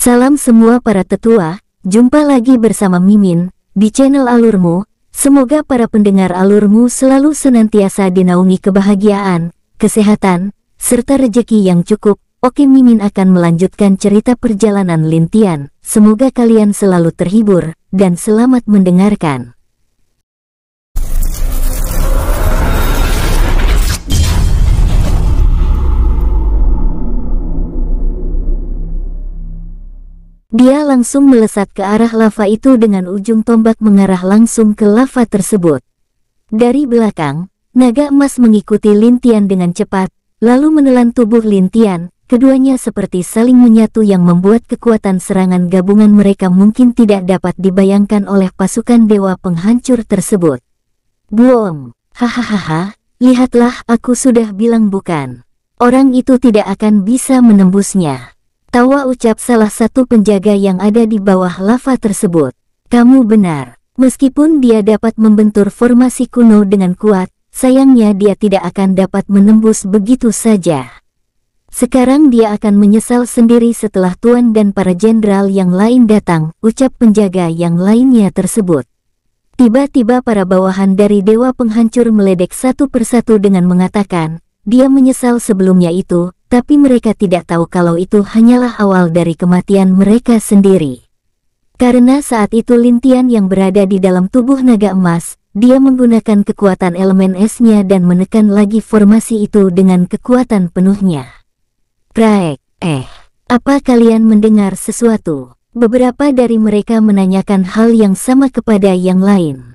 Salam semua para tetua, jumpa lagi bersama Mimin, di channel Alurmu. Semoga para pendengar Alurmu selalu senantiasa dinaungi kebahagiaan, kesehatan, serta rejeki yang cukup. Oke, Mimin akan melanjutkan cerita perjalanan Lintian. Semoga kalian selalu terhibur, dan selamat mendengarkan. Dia langsung melesat ke arah lava itu dengan ujung tombak mengarah langsung ke lava tersebut. Dari belakang, naga emas mengikuti Lintian dengan cepat, lalu menelan tubuh Lintian. Keduanya seperti saling menyatu yang membuat kekuatan serangan gabungan mereka mungkin tidak dapat dibayangkan oleh pasukan dewa penghancur tersebut. Boom! Hahaha, lihatlah, aku sudah bilang bukan. Orang itu tidak akan bisa menembusnya. Tawa ucap salah satu penjaga yang ada di bawah lava tersebut. Kamu benar. Meskipun dia dapat membentur formasi kuno dengan kuat, sayangnya dia tidak akan dapat menembus begitu saja. Sekarang dia akan menyesal sendiri setelah Tuan dan para jenderal yang lain datang, ucap penjaga yang lainnya tersebut. Tiba-tiba para bawahan dari Dewa Penghancur meledek satu persatu dengan mengatakan, dia menyesal sebelumnya itu, tapi mereka tidak tahu kalau itu hanyalah awal dari kematian mereka sendiri. Karena saat itu Lintian yang berada di dalam tubuh naga emas, dia menggunakan kekuatan elemen esnya dan menekan lagi formasi itu dengan kekuatan penuhnya. Praek, apa kalian mendengar sesuatu? Beberapa dari mereka menanyakan hal yang sama kepada yang lain.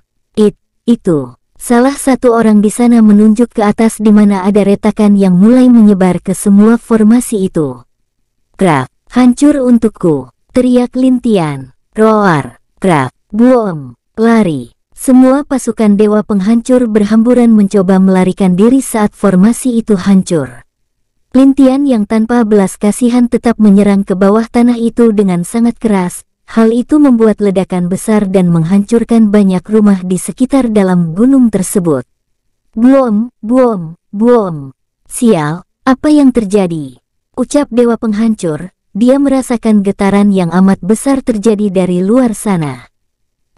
Itu. Salah satu orang di sana menunjuk ke atas di mana ada retakan yang mulai menyebar ke semua formasi itu. Krak, hancur untukku, teriak Lintian. Roar, krak, boom, lari. Semua pasukan dewa penghancur berhamburan mencoba melarikan diri saat formasi itu hancur. Lintian yang tanpa belas kasihan tetap menyerang ke bawah tanah itu dengan sangat keras. Hal itu membuat ledakan besar dan menghancurkan banyak rumah di sekitar dalam gunung tersebut. Boom, boom, boom. Sial, apa yang terjadi? Ucap Dewa Penghancur, dia merasakan getaran yang amat besar terjadi dari luar sana.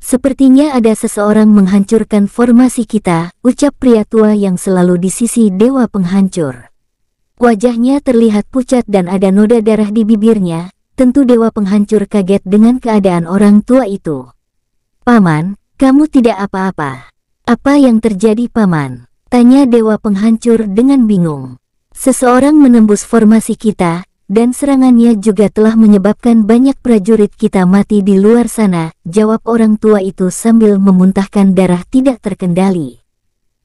Sepertinya ada seseorang menghancurkan formasi kita, ucap pria tua yang selalu di sisi Dewa Penghancur. Wajahnya terlihat pucat dan ada noda darah di bibirnya. Tentu Dewa Penghancur kaget dengan keadaan orang tua itu. Paman, kamu tidak apa-apa. Apa yang terjadi, Paman? Tanya Dewa Penghancur dengan bingung. Seseorang menembus formasi kita, dan serangannya juga telah menyebabkan banyak prajurit kita mati di luar sana, jawab orang tua itu sambil memuntahkan darah tidak terkendali.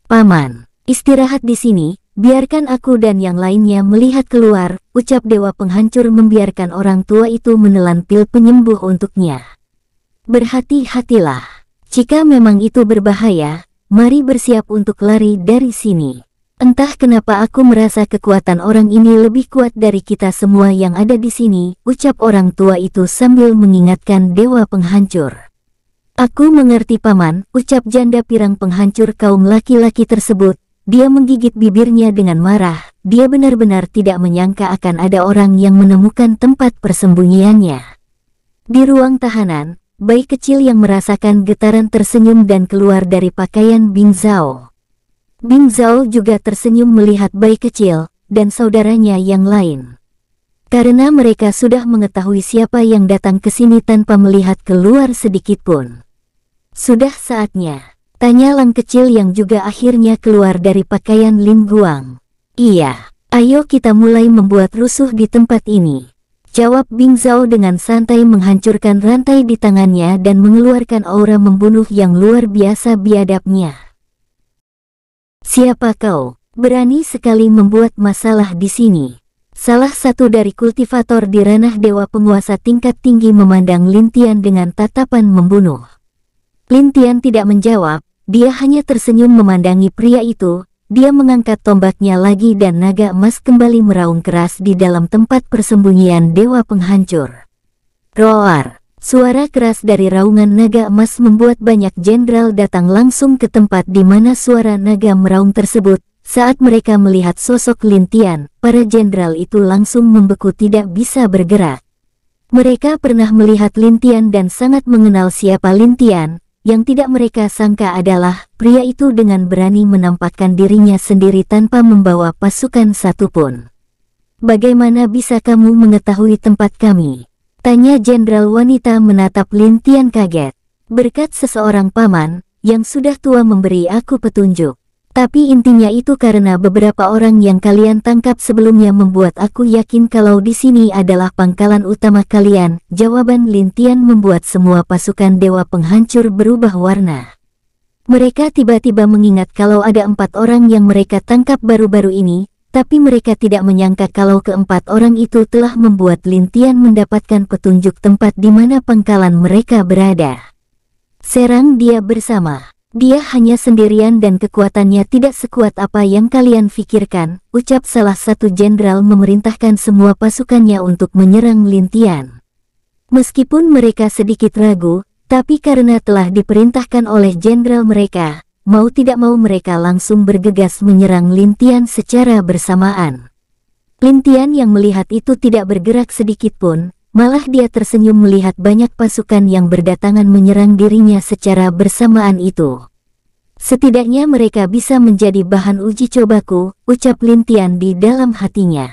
Paman, istirahat di sini. Biarkan aku dan yang lainnya melihat keluar, ucap Dewa Penghancur membiarkan orang tua itu menelan pil penyembuh untuknya. Berhati-hatilah. Jika memang itu berbahaya, mari bersiap untuk lari dari sini. Entah kenapa aku merasa kekuatan orang ini lebih kuat dari kita semua yang ada di sini, ucap orang tua itu sambil mengingatkan Dewa Penghancur. Aku mengerti, Paman, ucap janda pirang penghancur kaum laki-laki tersebut. Dia menggigit bibirnya dengan marah, dia benar-benar tidak menyangka akan ada orang yang menemukan tempat persembunyiannya. Di ruang tahanan, bayi kecil yang merasakan getaran tersenyum dan keluar dari pakaian Bing Zhao. Bing Zhao juga tersenyum melihat bayi kecil, dan saudaranya yang lain. Karena mereka sudah mengetahui siapa yang datang ke sini tanpa melihat keluar sedikit pun. Sudah saatnya. Tanya Lang kecil yang juga akhirnya keluar dari pakaian Lim Guang. Iya, ayo kita mulai membuat rusuh di tempat ini. Jawab Bing Zhao dengan santai menghancurkan rantai di tangannya dan mengeluarkan aura membunuh yang luar biasa biadabnya. Siapa kau? Berani sekali membuat masalah di sini. Salah satu dari kultivator di ranah dewa penguasa tingkat tinggi memandang Lintian dengan tatapan membunuh. Lintian tidak menjawab. Dia hanya tersenyum memandangi pria itu. Dia mengangkat tombaknya lagi dan naga emas kembali meraung keras di dalam tempat persembunyian Dewa Penghancur. Roar! Suara keras dari raungan naga emas membuat banyak jenderal datang langsung ke tempat di mana suara naga meraung tersebut. Saat mereka melihat sosok Lintian, para jenderal itu langsung membeku tidak bisa bergerak. Mereka pernah melihat Lin Tian dan sangat mengenal siapa Lin Tian. Yang tidak mereka sangka adalah pria itu dengan berani menampakkan dirinya sendiri tanpa membawa pasukan satupun. "Bagaimana bisa kamu mengetahui tempat kami?" tanya jenderal wanita menatap Lin Tian kaget. "Berkat seseorang paman yang sudah tua memberi aku petunjuk. Tapi intinya itu karena beberapa orang yang kalian tangkap sebelumnya membuat aku yakin kalau di sini adalah pangkalan utama kalian." Jawaban Lin Tian membuat semua pasukan dewa penghancur berubah warna. Mereka tiba-tiba mengingat kalau ada 4 orang yang mereka tangkap baru-baru ini, tapi mereka tidak menyangka kalau keempat orang itu telah membuat Lin Tian mendapatkan petunjuk tempat di mana pangkalan mereka berada. "Serang dia bersama. Dia hanya sendirian dan kekuatannya tidak sekuat apa yang kalian pikirkan," ucap salah satu jenderal memerintahkan semua pasukannya untuk menyerang Lin Tian. Meskipun mereka sedikit ragu, tapi karena telah diperintahkan oleh jenderal mereka, mau tidak mau mereka langsung bergegas menyerang Lin Tian secara bersamaan. Lin Tian yang melihat itu tidak bergerak sedikit pun, malah dia tersenyum melihat banyak pasukan yang berdatangan menyerang dirinya secara bersamaan itu. "Setidaknya mereka bisa menjadi bahan uji cobaku," ucap Lin Tian di dalam hatinya.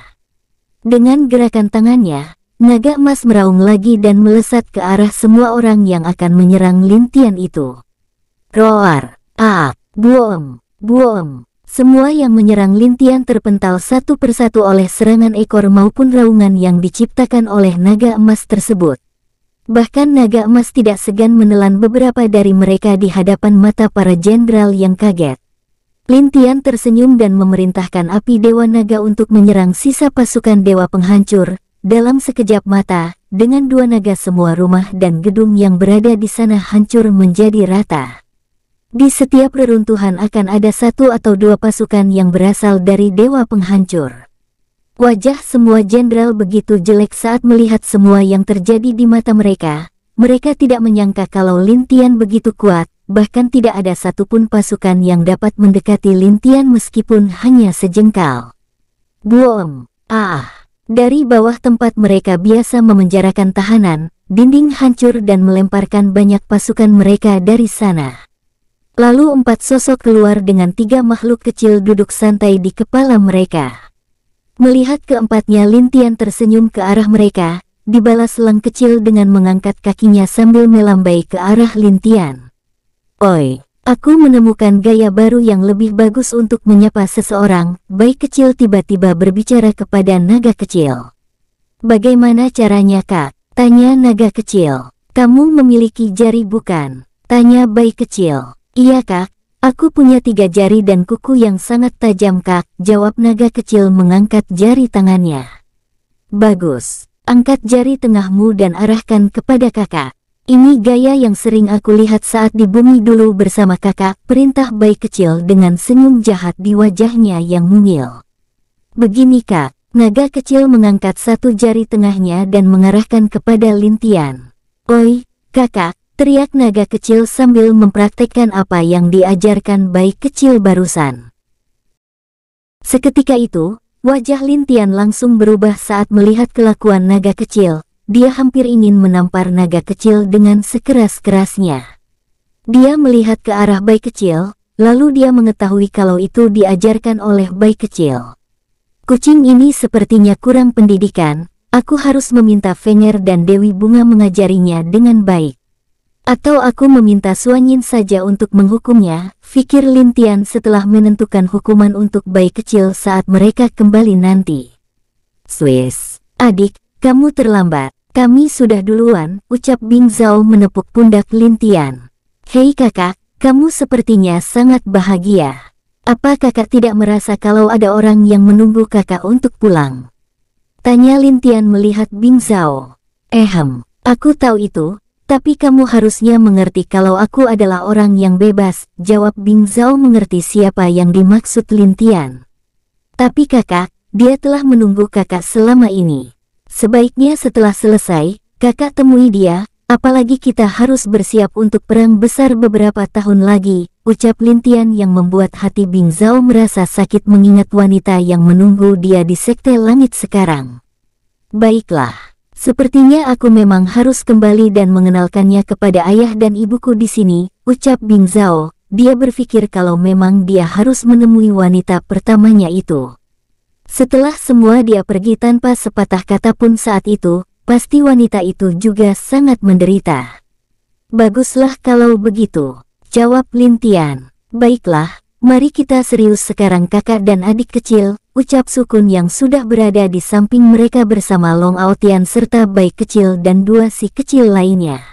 Dengan gerakan tangannya, naga emas meraung lagi dan melesat ke arah semua orang yang akan menyerang Lin Tian itu. Roar, aak, buom, buom. Semua yang menyerang Lin Tian terpental satu persatu oleh serangan ekor maupun raungan yang diciptakan oleh naga emas tersebut. Bahkan naga emas tidak segan menelan beberapa dari mereka di hadapan mata para jenderal yang kaget. Lin Tian tersenyum dan memerintahkan api Dewa Naga untuk menyerang sisa pasukan dewa penghancur. Dalam sekejap mata, dengan 2 naga semua rumah dan gedung yang berada di sana hancur menjadi rata. Di setiap reruntuhan akan ada 1 atau 2 pasukan yang berasal dari dewa penghancur. Wajah semua jenderal begitu jelek saat melihat semua yang terjadi di mata mereka. Mereka tidak menyangka kalau Lin Tian begitu kuat, bahkan tidak ada satupun pasukan yang dapat mendekati Lin Tian meskipun hanya sejengkal. Buom, Dari bawah tempat mereka biasa memenjarakan tahanan, dinding hancur dan melemparkan banyak pasukan mereka dari sana. Lalu 4 sosok keluar dengan 3 makhluk kecil duduk santai di kepala mereka. Melihat keempatnya, Lin Tian tersenyum ke arah mereka, dibalas Lang kecil dengan mengangkat kakinya sambil melambai ke arah Lin Tian. "Oi, aku menemukan gaya baru yang lebih bagus untuk menyapa seseorang." Bayi kecil tiba-tiba berbicara kepada naga kecil. "Bagaimana caranya, Kak?" tanya naga kecil. "Kamu memiliki jari bukan?" tanya bayi kecil. "Iya, Kak. Aku punya 3 jari dan kuku yang sangat tajam, Kak," jawab naga kecil mengangkat jari tangannya. "Bagus. Angkat jari tengahmu dan arahkan kepada kakak. Ini gaya yang sering aku lihat saat di bumi dulu bersama kakak," perintah bayi kecil dengan senyum jahat di wajahnya yang mungil. "Begini, Kak." Naga kecil mengangkat 1 jari tengahnya dan mengarahkan kepada Lin Tian. "Oi, kakak!" teriak naga kecil sambil mempraktekkan apa yang diajarkan bayi kecil barusan. Seketika itu, wajah Lin Tian langsung berubah saat melihat kelakuan naga kecil. Dia hampir ingin menampar naga kecil dengan sekeras-kerasnya. Dia melihat ke arah bayi kecil, lalu dia mengetahui kalau itu diajarkan oleh bayi kecil. "Kucing ini sepertinya kurang pendidikan. Aku harus meminta Fenger dan Dewi Bunga mengajarinya dengan baik. Atau aku meminta Suanyin saja untuk menghukumnya," pikir Lin Tian setelah menentukan hukuman untuk bayi kecil saat mereka kembali nanti. "Swiss, adik, kamu terlambat. Kami sudah duluan," ucap Bing Zhao menepuk pundak Lin Tian. "Hei kakak, kamu sepertinya sangat bahagia. Apa kakak tidak merasa kalau ada orang yang menunggu kakak untuk pulang?" tanya Lin Tian melihat Bing Zhao. Aku tahu itu. Tapi kamu harusnya mengerti kalau aku adalah orang yang bebas," jawab Bing Zhao mengerti siapa yang dimaksud Lin Tian. "Tapi kakak, dia telah menunggu kakak selama ini. Sebaiknya setelah selesai, kakak temui dia, apalagi kita harus bersiap untuk perang besar beberapa tahun lagi," ucap Lin Tian yang membuat hati Bing Zhao merasa sakit mengingat wanita yang menunggu dia di Sekte Langit sekarang. "Baiklah, Sepertinya aku memang harus kembali dan mengenalkannya kepada ayah dan ibuku di sini, ucap Bing Zhao. Dia berpikir kalau memang dia harus menemui wanita pertamanya itu. Setelah semua dia pergi tanpa sepatah kata pun saat itu, pasti wanita itu juga sangat menderita. Baguslah kalau begitu, jawab Lin Tian. Baiklah, mari kita serius sekarang kakak dan adik kecil, ucap Sukun yang sudah berada di samping mereka bersama Long Aotian serta bayi kecil dan dua si kecil lainnya.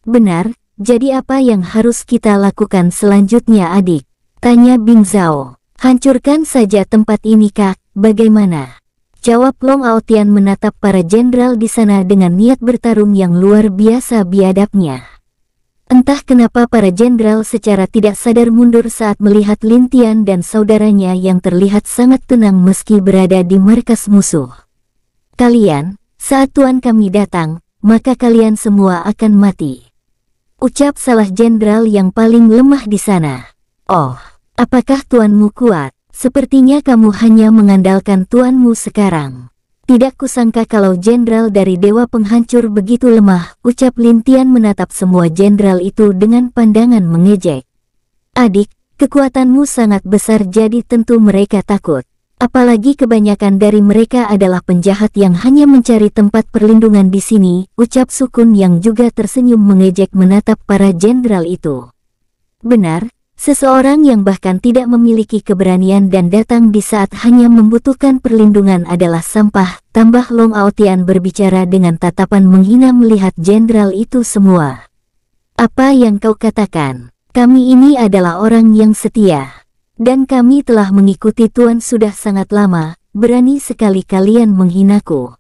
Benar, jadi apa yang harus kita lakukan selanjutnya adik? Tanya Bing Zhao. Hancurkan saja tempat ini kak, bagaimana? Jawab Long Aotian menatap para jenderal di sana dengan niat bertarung yang luar biasa biadabnya. Entah kenapa para jenderal secara tidak sadar mundur saat melihat Lin Tian dan saudaranya yang terlihat sangat tenang meski berada di markas musuh. Kalian, saat tuan kami datang, maka kalian semua akan mati. Ucap salah jenderal yang paling lemah di sana. Oh, apakah tuanmu kuat? Sepertinya kamu hanya mengandalkan tuanmu sekarang. Tidak kusangka kalau jenderal dari Dewa Penghancur begitu lemah, ucap Lin Tian menatap semua jenderal itu dengan pandangan mengejek. Adik, kekuatanmu sangat besar jadi tentu mereka takut. Apalagi kebanyakan dari mereka adalah penjahat yang hanya mencari tempat perlindungan di sini, ucap Sukun yang juga tersenyum mengejek menatap para jenderal itu. Benar. Seseorang yang bahkan tidak memiliki keberanian dan datang di saat hanya membutuhkan perlindungan adalah sampah, tambah Long Aotian berbicara dengan tatapan menghina melihat jenderal itu semua. Apa yang kau katakan? Kami ini adalah orang yang setia. Dan kami telah mengikuti Tuan sudah sangat lama, berani sekali kalian menghinaku.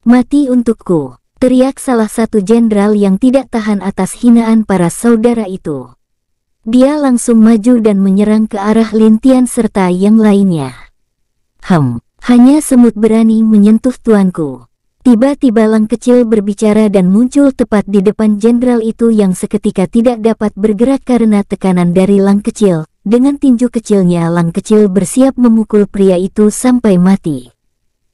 Mati untukku, teriak salah satu jenderal yang tidak tahan atas hinaan para saudara itu. Dia langsung maju dan menyerang ke arah Lin Tian serta yang lainnya. Hanya semut berani menyentuh tuanku. Tiba-tiba Lang kecil berbicara dan muncul tepat di depan jenderal itu yang seketika tidak dapat bergerak karena tekanan dari Lang kecil. Dengan tinju kecilnya Lang kecil bersiap memukul pria itu sampai mati.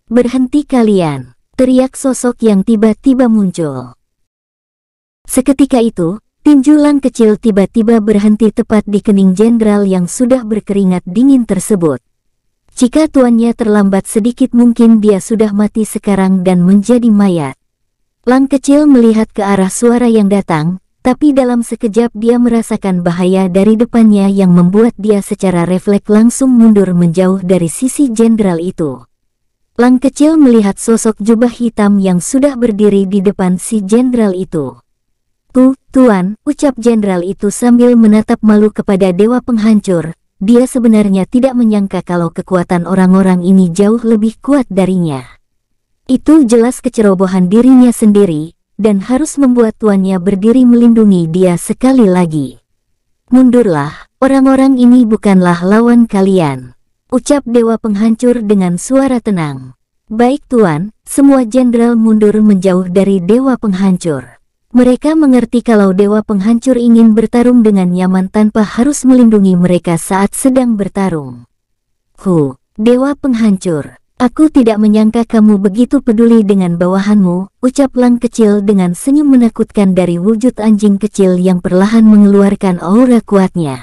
Berhenti kalian, teriak sosok yang tiba-tiba muncul. Seketika itu, tinju Lang kecil tiba-tiba berhenti tepat di kening jenderal yang sudah berkeringat dingin tersebut. Jika tuannya terlambat sedikit mungkin dia sudah mati sekarang dan menjadi mayat. Lang kecil melihat ke arah suara yang datang, tapi dalam sekejap dia merasakan bahaya dari depannya yang membuat dia secara refleks langsung mundur menjauh dari sisi jenderal itu. Lang kecil melihat sosok jubah hitam yang sudah berdiri di depan si jenderal itu. Tuan, ucap jenderal itu sambil menatap malu kepada Dewa Penghancur. Dia sebenarnya tidak menyangka kalau kekuatan orang-orang ini jauh lebih kuat darinya. Itu jelas kecerobohan dirinya sendiri, dan harus membuat tuannya berdiri melindungi dia sekali lagi. Mundurlah, orang-orang ini bukanlah lawan kalian, ucap Dewa Penghancur dengan suara tenang. Baik tuan, semua jenderal mundur menjauh dari Dewa Penghancur. Mereka mengerti kalau Dewa Penghancur ingin bertarung dengan nyaman tanpa harus melindungi mereka saat sedang bertarung. Dewa Penghancur, aku tidak menyangka kamu begitu peduli dengan bawahanmu, ucap Lang kecil dengan senyum menakutkan dari wujud anjing kecil yang perlahan mengeluarkan aura kuatnya.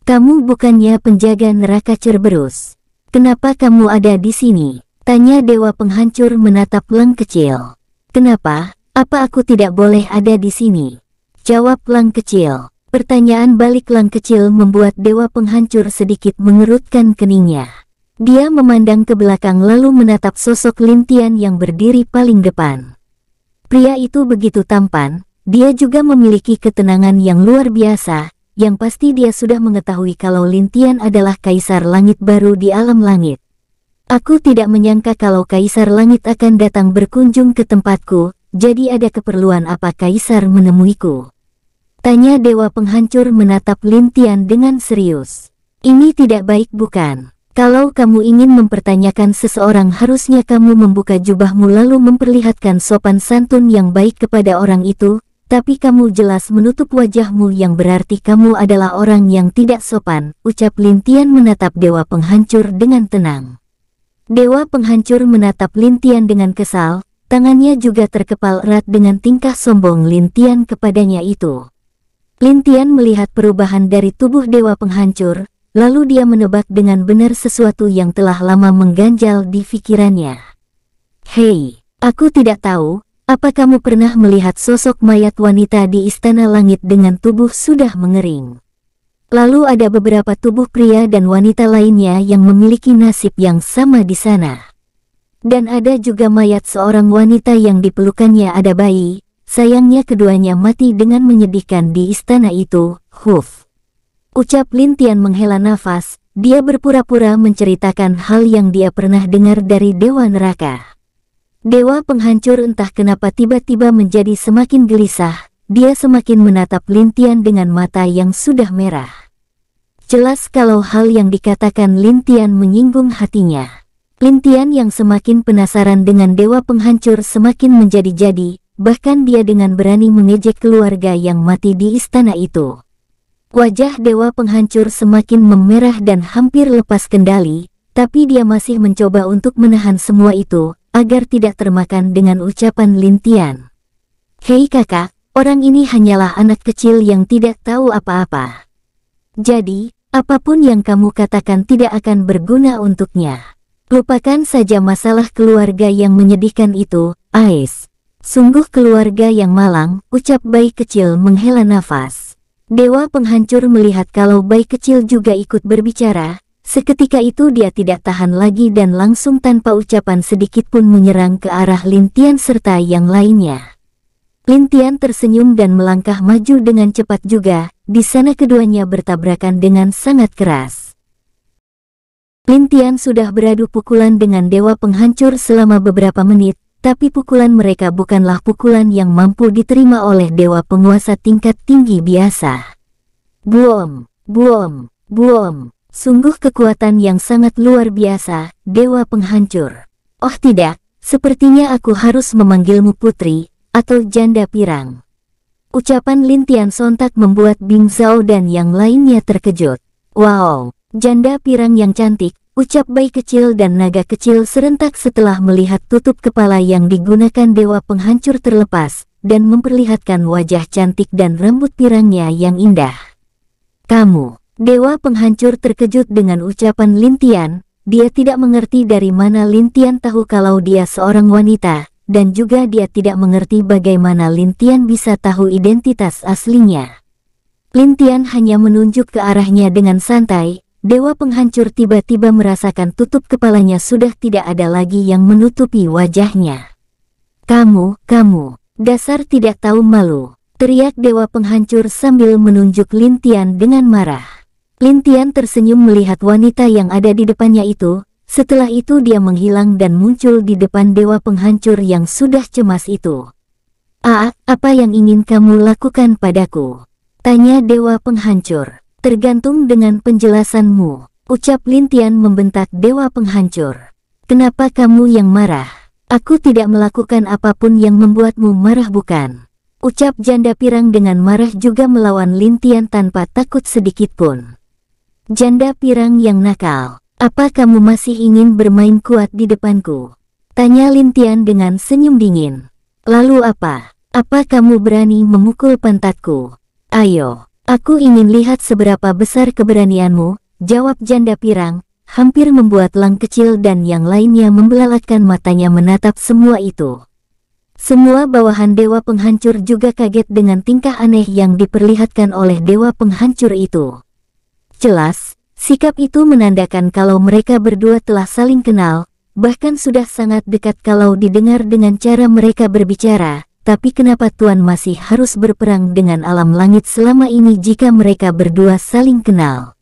Kamu bukannya penjaga neraka Cerberus. Kenapa kamu ada di sini? Tanya Dewa Penghancur menatap Lang kecil. Kenapa? Apa aku tidak boleh ada di sini? Jawab Lang kecil. Pertanyaan balik Lang kecil membuat Dewa Penghancur sedikit mengerutkan keningnya. Dia memandang ke belakang lalu menatap sosok Lin Tian yang berdiri paling depan. Pria itu begitu tampan, dia juga memiliki ketenangan yang luar biasa, yang pasti dia sudah mengetahui kalau Lin Tian adalah Kaisar Langit baru di alam langit. Aku tidak menyangka kalau Kaisar Langit akan datang berkunjung ke tempatku. Jadi ada keperluan apa Kaisar menemuiku? Tanya Dewa Penghancur menatap Lin Tian dengan serius. Ini tidak baik bukan? Kalau kamu ingin mempertanyakan seseorang harusnya kamu membuka jubahmu lalu memperlihatkan sopan santun yang baik kepada orang itu, tapi kamu jelas menutup wajahmu yang berarti kamu adalah orang yang tidak sopan, ucap Lin Tian menatap Dewa Penghancur dengan tenang. Dewa Penghancur menatap Lin Tian dengan kesal. Tangannya juga terkepal erat dengan tingkah sombong Lin Tian kepadanya itu. Lin Tian melihat perubahan dari tubuh dewa penghancur, lalu dia menebak dengan benar sesuatu yang telah lama mengganjal di pikirannya. Hei, aku tidak tahu, apa kamu pernah melihat sosok mayat wanita di Istana Langit dengan tubuh sudah mengering? Lalu ada beberapa tubuh pria dan wanita lainnya yang memiliki nasib yang sama di sana. Dan ada juga mayat seorang wanita yang dipelukannya ada bayi, sayangnya keduanya mati dengan menyedihkan di istana itu. Huf. Ucap Lin Tian menghela nafas, dia berpura-pura menceritakan hal yang dia pernah dengar dari Dewa Neraka. Dewa penghancur entah kenapa tiba-tiba menjadi semakin gelisah, dia semakin menatap Lin Tian dengan mata yang sudah merah. Jelas kalau hal yang dikatakan Lin Tian menyinggung hatinya. Lin Tian yang semakin penasaran dengan dewa penghancur semakin menjadi-jadi, bahkan dia dengan berani mengejek keluarga yang mati di istana itu. Wajah dewa penghancur semakin memerah dan hampir lepas kendali, tapi dia masih mencoba untuk menahan semua itu, agar tidak termakan dengan ucapan Lin Tian. Hei kakak, orang ini hanyalah anak kecil yang tidak tahu apa-apa. Jadi, apapun yang kamu katakan tidak akan berguna untuknya. Lupakan saja masalah keluarga yang menyedihkan itu, Ais. Sungguh keluarga yang malang, ucap bayi kecil menghela nafas. Dewa penghancur melihat kalau bayi kecil juga ikut berbicara, seketika itu dia tidak tahan lagi dan langsung tanpa ucapan sedikit pun menyerang ke arah Lin Tian serta yang lainnya. Lin Tian tersenyum dan melangkah maju dengan cepat juga. Di sana keduanya bertabrakan dengan sangat keras. Lin Tian sudah beradu pukulan dengan dewa penghancur selama beberapa menit, tapi pukulan mereka bukanlah pukulan yang mampu diterima oleh dewa penguasa tingkat tinggi biasa. Buom, buom, buom. Sungguh kekuatan yang sangat luar biasa, dewa penghancur. Oh tidak, sepertinya aku harus memanggilmu putri, atau janda pirang. Ucapan Lin Tian sontak membuat Bing Zhao dan yang lainnya terkejut. Wow, janda pirang yang cantik, ucap bayi kecil dan naga kecil serentak setelah melihat tutup kepala yang digunakan dewa penghancur terlepas, dan memperlihatkan wajah cantik dan rambut pirangnya yang indah. Kamu, dewa penghancur terkejut dengan ucapan Lin Tian, dia tidak mengerti dari mana Lin Tian tahu kalau dia seorang wanita. Dan juga dia tidak mengerti bagaimana Lin Tian bisa tahu identitas aslinya. Lin Tian hanya menunjuk ke arahnya dengan santai, dewa penghancur tiba-tiba merasakan tutup kepalanya sudah tidak ada lagi yang menutupi wajahnya. Kamu, dasar tidak tahu malu, teriak dewa penghancur sambil menunjuk Lin Tian dengan marah. Lin Tian tersenyum melihat wanita yang ada di depannya itu. Setelah itu dia menghilang dan muncul di depan dewa penghancur yang sudah cemas itu. Apa yang ingin kamu lakukan padaku? Tanya dewa penghancur. Tergantung dengan penjelasanmu, ucap Lin Tian membentak dewa penghancur. Kenapa kamu yang marah? Aku tidak melakukan apapun yang membuatmu marah bukan? Ucap janda pirang dengan marah juga melawan Lin Tian tanpa takut sedikit pun. Janda pirang yang nakal. Apa kamu masih ingin bermain kuat di depanku? Tanya Lin Tian dengan senyum dingin. Lalu apa? Apa kamu berani memukul pantatku? Ayo, aku ingin lihat seberapa besar keberanianmu, jawab janda pirang, hampir membuat Lang kecil dan yang lainnya membelalatkan matanya menatap semua itu. Semua bawahan dewa penghancur juga kaget dengan tingkah aneh yang diperlihatkan oleh dewa penghancur itu. Jelas, sikap itu menandakan kalau mereka berdua telah saling kenal, bahkan sudah sangat dekat kalau didengar dengan cara mereka berbicara. Tapi kenapa Tuan masih harus berperang dengan alam langit selama ini jika mereka berdua saling kenal?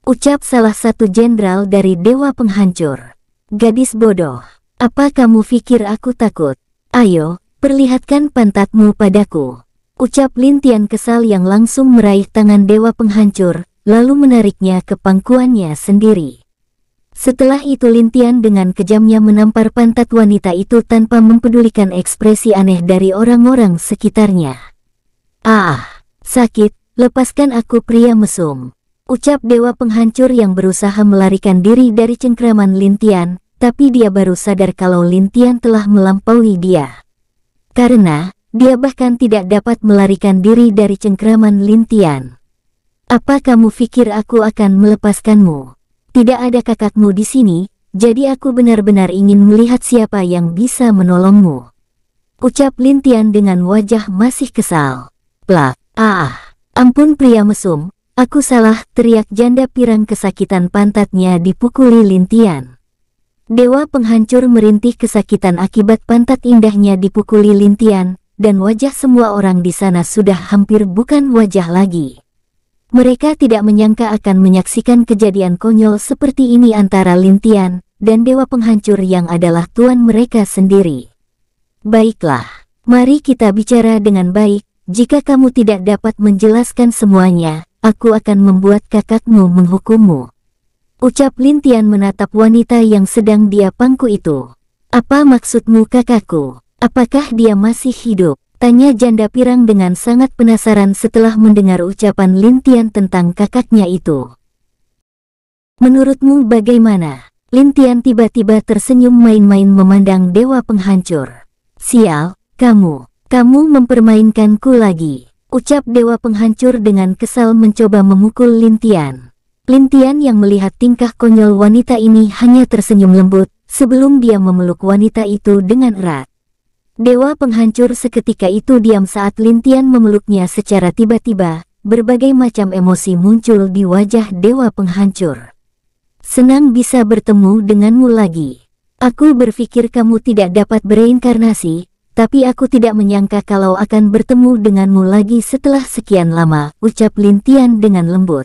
Ucap salah satu jenderal dari dewa penghancur. Gadis bodoh, apa kamu pikir aku takut? Ayo, perlihatkan pantatmu padaku. Ucap Lin Tian kesal yang langsung meraih tangan dewa penghancur, lalu menariknya ke pangkuannya sendiri. Setelah itu Lin Tian dengan kejamnya menampar pantat wanita itu tanpa mempedulikan ekspresi aneh dari orang-orang sekitarnya. Sakit, lepaskan aku pria mesum. Ucap dewa penghancur yang berusaha melarikan diri dari cengkraman Lin Tian, tapi dia baru sadar kalau Lin Tian telah melampaui dia. Karena, dia bahkan tidak dapat melarikan diri dari cengkraman Lin Tian. Apa kamu pikir aku akan melepaskanmu? Tidak ada kakakmu di sini, jadi aku benar-benar ingin melihat siapa yang bisa menolongmu. Ucap Lin Tian dengan wajah masih kesal. Plak, ampun pria mesum, aku salah, teriak janda pirang kesakitan pantatnya dipukuli Lin Tian. Dewa penghancur merintih kesakitan akibat pantat indahnya dipukuli Lin Tian, dan wajah semua orang di sana sudah hampir bukan wajah lagi. Mereka tidak menyangka akan menyaksikan kejadian konyol seperti ini antara Lin Tian dan Dewa Penghancur yang adalah tuan mereka sendiri. Baiklah, mari kita bicara dengan baik. Jika kamu tidak dapat menjelaskan semuanya, aku akan membuat kakakmu menghukummu. Ucap Lin Tian menatap wanita yang sedang dia pangku itu. Apa maksudmu kakakku? Apakah dia masih hidup? Tanya janda pirang dengan sangat penasaran setelah mendengar ucapan Lin Tian tentang kakaknya itu. Menurutmu bagaimana? Lin Tian tiba-tiba tersenyum main-main memandang Dewa Penghancur. Sial, kamu mempermainkanku lagi. Ucap Dewa Penghancur dengan kesal mencoba memukul Lin Tian. Lin Tian yang melihat tingkah konyol wanita ini hanya tersenyum lembut sebelum dia memeluk wanita itu dengan erat. Dewa Penghancur seketika itu diam saat Lin Tian memeluknya secara tiba-tiba. Berbagai macam emosi muncul di wajah Dewa Penghancur. Senang bisa bertemu denganmu lagi. Aku berpikir kamu tidak dapat bereinkarnasi, tapi aku tidak menyangka kalau akan bertemu denganmu lagi setelah sekian lama, ucap Lin Tian dengan lembut.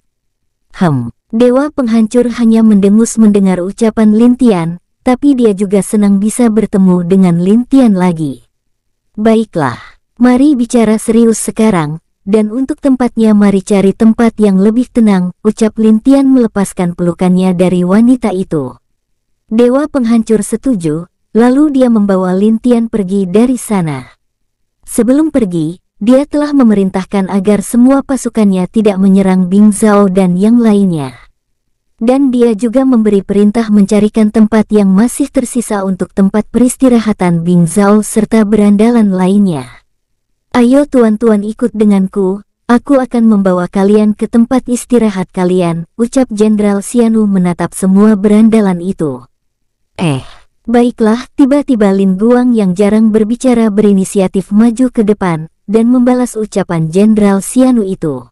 Dewa Penghancur hanya mendengus mendengar ucapan Lin Tian, tapi dia juga senang bisa bertemu dengan Lin Tian lagi. Baiklah, mari bicara serius sekarang, dan untuk tempatnya mari cari tempat yang lebih tenang, ucap Lin Tian melepaskan pelukannya dari wanita itu. Dewa Penghancur setuju, lalu dia membawa Lin Tian pergi dari sana. Sebelum pergi, dia telah memerintahkan agar semua pasukannya tidak menyerang Bing Zhao dan yang lainnya. Dan dia juga memberi perintah mencarikan tempat yang masih tersisa untuk tempat peristirahatan Bing Zhao serta berandalan lainnya. Ayo tuan-tuan ikut denganku, aku akan membawa kalian ke tempat istirahat kalian, ucap Jenderal Xianu menatap semua berandalan itu. Baiklah, tiba-tiba Lin Guang yang jarang berbicara berinisiatif maju ke depan dan membalas ucapan Jenderal Xianu itu.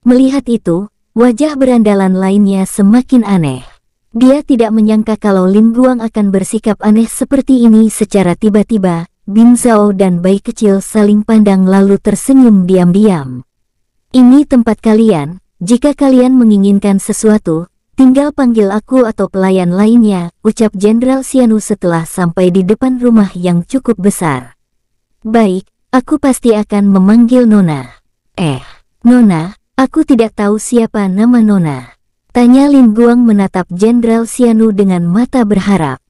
Melihat itu, wajah berandalan lainnya semakin aneh. Dia tidak menyangka kalau Lin Guang akan bersikap aneh seperti ini secara tiba-tiba. Bing Zhao dan bayi kecil saling pandang lalu tersenyum diam-diam. Ini tempat kalian, jika kalian menginginkan sesuatu, tinggal panggil aku atau pelayan lainnya, ucap Jenderal Xianu setelah sampai di depan rumah yang cukup besar. Baik, aku pasti akan memanggil Nona. Nona? Aku tidak tahu siapa nama Nona. Tanya Lin Guang menatap Jenderal Xianu dengan mata berharap.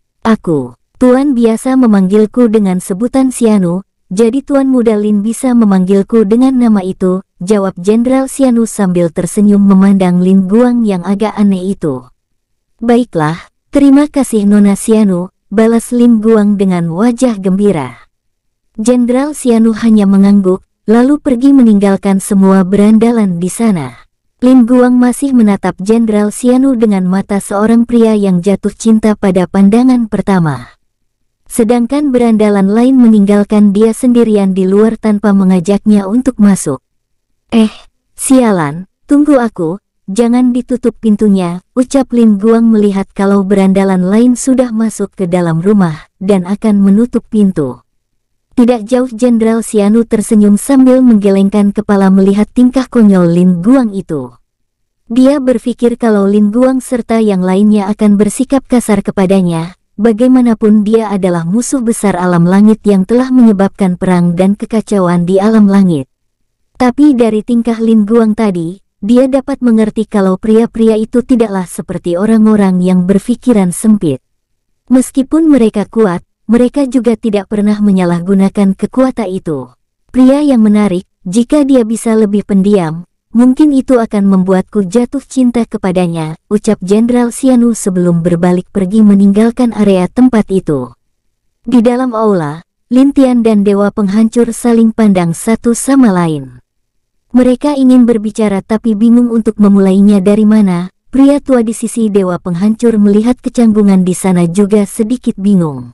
Tuan biasa memanggilku dengan sebutan Xianu, jadi Tuan Muda Lin bisa memanggilku dengan nama itu, jawab Jenderal Xianu sambil tersenyum memandang Lin Guang yang agak aneh itu. Baiklah, terima kasih Nona Xianu, balas Lin Guang dengan wajah gembira. Jenderal Xianu hanya mengangguk, lalu pergi meninggalkan semua berandalan di sana. Lin Guang masih menatap Jenderal Xianu dengan mata seorang pria yang jatuh cinta pada pandangan pertama. Sedangkan berandalan lain meninggalkan dia sendirian di luar tanpa mengajaknya untuk masuk. Sialan, tunggu aku, jangan ditutup pintunya, ucap Lin Guang melihat kalau berandalan lain sudah masuk ke dalam rumah dan akan menutup pintu. Tidak jauh Jenderal Xianu tersenyum sambil menggelengkan kepala melihat tingkah konyol Lin Guang itu. Dia berpikir kalau Lin Guang serta yang lainnya akan bersikap kasar kepadanya. Bagaimanapun dia adalah musuh besar alam langit yang telah menyebabkan perang dan kekacauan di alam langit. Tapi dari tingkah Lin Guang tadi, dia dapat mengerti kalau pria-pria itu tidaklah seperti orang-orang yang berpikiran sempit. Meskipun mereka kuat, mereka juga tidak pernah menyalahgunakan kekuatan itu. Pria yang menarik, jika dia bisa lebih pendiam, mungkin itu akan membuatku jatuh cinta kepadanya, ucap Jenderal Xianu sebelum berbalik pergi meninggalkan area tempat itu. Di dalam aula, Lin Tian dan Dewa Penghancur saling pandang satu sama lain. Mereka ingin berbicara tapi bingung untuk memulainya dari mana. Pria tua di sisi Dewa Penghancur melihat kecanggungan di sana juga sedikit bingung.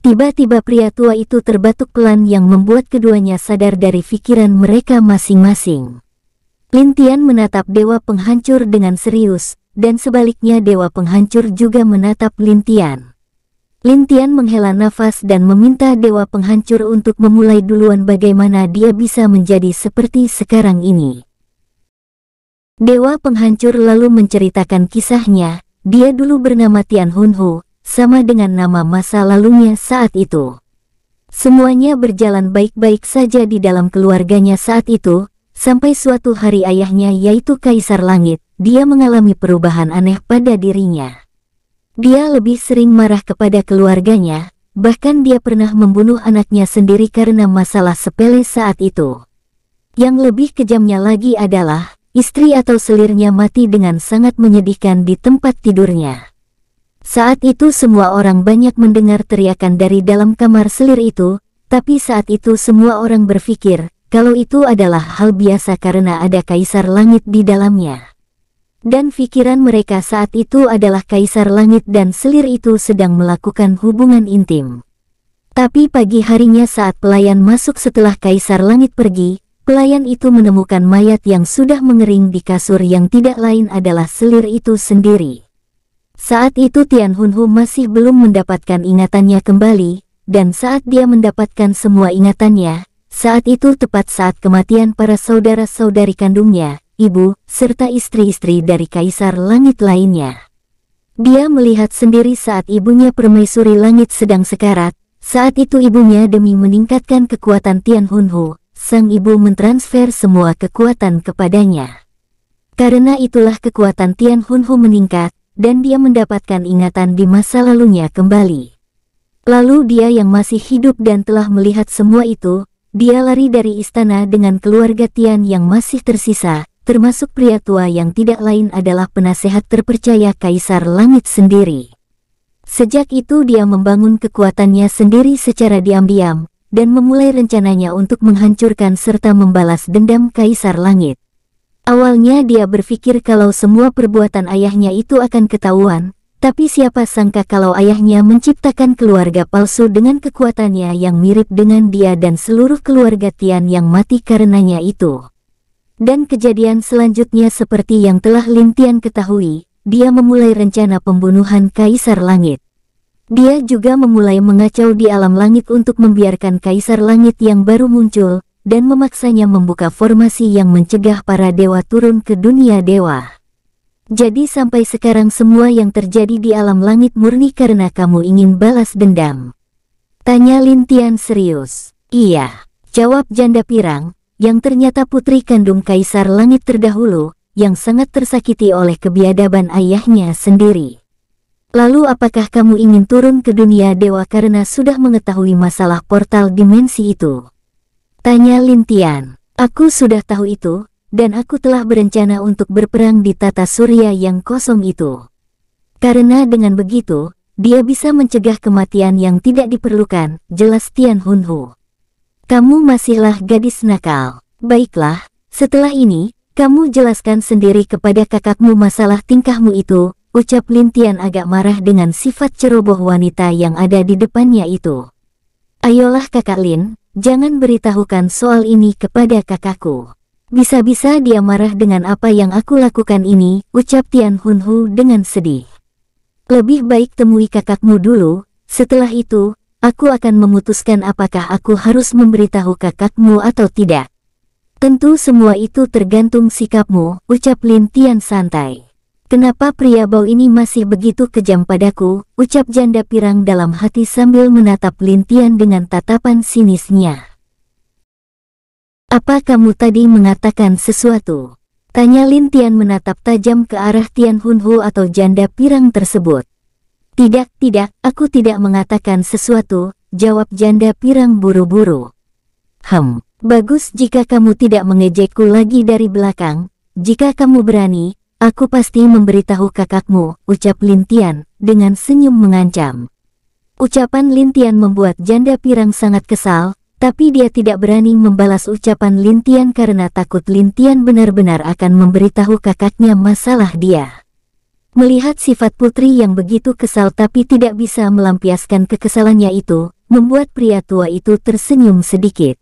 Tiba-tiba pria tua itu terbatuk pelan yang membuat keduanya sadar dari pikiran mereka masing-masing. Lin Tian menatap Dewa Penghancur dengan serius, dan sebaliknya Dewa Penghancur juga menatap Lin Tian. Lin Tian menghela nafas dan meminta Dewa Penghancur untuk memulai duluan bagaimana dia bisa menjadi seperti sekarang ini. Dewa Penghancur lalu menceritakan kisahnya. Dia dulu bernama Tian Hunhu, sama dengan nama masa lalunya saat itu. Semuanya berjalan baik-baik saja di dalam keluarganya saat itu, sampai suatu hari ayahnya yaitu Kaisar Langit, dia mengalami perubahan aneh pada dirinya. Dia lebih sering marah kepada keluarganya, bahkan dia pernah membunuh anaknya sendiri karena masalah sepele saat itu. Yang lebih kejamnya lagi adalah, istri atau selirnya mati dengan sangat menyedihkan di tempat tidurnya. Saat itu semua orang banyak mendengar teriakan dari dalam kamar selir itu, tapi saat itu semua orang berpikir, kalau itu adalah hal biasa karena ada Kaisar Langit di dalamnya. Dan pikiran mereka saat itu adalah Kaisar Langit dan selir itu sedang melakukan hubungan intim. Tapi pagi harinya saat pelayan masuk setelah Kaisar Langit pergi, pelayan itu menemukan mayat yang sudah mengering di kasur yang tidak lain adalah selir itu sendiri. Saat itu Tian Hunhu masih belum mendapatkan ingatannya kembali, dan saat dia mendapatkan semua ingatannya, saat itu tepat saat kematian para saudara-saudari kandungnya, ibu, serta istri-istri dari Kaisar Langit lainnya. Dia melihat sendiri saat ibunya Permaisuri Langit sedang sekarat, saat itu ibunya demi meningkatkan kekuatan Tian Hunhu, sang ibu mentransfer semua kekuatan kepadanya. Karena itulah kekuatan Tian Hunhu meningkat, dan dia mendapatkan ingatan di masa lalunya kembali. Lalu dia yang masih hidup dan telah melihat semua itu, dia lari dari istana dengan keluarga Tian yang masih tersisa, termasuk pria tua yang tidak lain adalah penasehat terpercaya Kaisar Langit sendiri. Sejak itu dia membangun kekuatannya sendiri secara diam-diam, dan memulai rencananya untuk menghancurkan serta membalas dendam Kaisar Langit. Awalnya dia berpikir kalau semua perbuatan ayahnya itu akan ketahuan, tapi siapa sangka kalau ayahnya menciptakan keluarga palsu dengan kekuatannya yang mirip dengan dia dan seluruh keluarga Tian yang mati karenanya itu. Dan kejadian selanjutnya seperti yang telah Lin Tian ketahui, dia memulai rencana pembunuhan Kaisar Langit. Dia juga memulai mengacau di alam langit untuk membiarkan Kaisar Langit yang baru muncul, dan memaksanya membuka formasi yang mencegah para dewa turun ke dunia dewa. Jadi sampai sekarang semua yang terjadi di alam langit murni karena kamu ingin balas dendam? Tanya Lin Tian serius. Iya, jawab janda pirang, yang ternyata putri kandung Kaisar Langit terdahulu, yang sangat tersakiti oleh kebiadaban ayahnya sendiri. Lalu apakah kamu ingin turun ke dunia dewa karena sudah mengetahui masalah portal dimensi itu? Tanya Lin Tian. Aku sudah tahu itu, dan aku telah berencana untuk berperang di tata surya yang kosong itu. Karena dengan begitu, dia bisa mencegah kematian yang tidak diperlukan, jelas Tian Hunhu. Kamu masihlah gadis nakal. Baiklah, setelah ini, kamu jelaskan sendiri kepada kakakmu masalah tingkahmu itu, ucap Lin Tian agak marah dengan sifat ceroboh wanita yang ada di depannya itu. Ayolah kakak Lin, jangan beritahukan soal ini kepada kakakku. Bisa-bisa dia marah dengan apa yang aku lakukan ini, ucap Tian Hunhu dengan sedih. Lebih baik temui kakakmu dulu, setelah itu, aku akan memutuskan apakah aku harus memberitahu kakakmu atau tidak. Tentu semua itu tergantung sikapmu, ucap Lin Tian santai. Kenapa pria bau ini masih begitu kejam padaku, ucap janda pirang dalam hati sambil menatap Lin Tian dengan tatapan sinisnya. Apa kamu tadi mengatakan sesuatu? Tanya Lin Tian menatap tajam ke arah Tian Hunhu atau janda pirang tersebut. Tidak, aku tidak mengatakan sesuatu, jawab janda pirang buru-buru. Bagus jika kamu tidak mengejekku lagi dari belakang. Jika kamu berani, aku pasti memberitahu kakakmu, ucap Lin Tian, dengan senyum mengancam. Ucapan Lin Tian membuat janda pirang sangat kesal, tapi dia tidak berani membalas ucapan Lin Tian karena takut Lin Tian benar-benar akan memberitahu kakaknya masalah dia. Melihat sifat putri yang begitu kesal tapi tidak bisa melampiaskan kekesalannya itu, membuat pria tua itu tersenyum sedikit.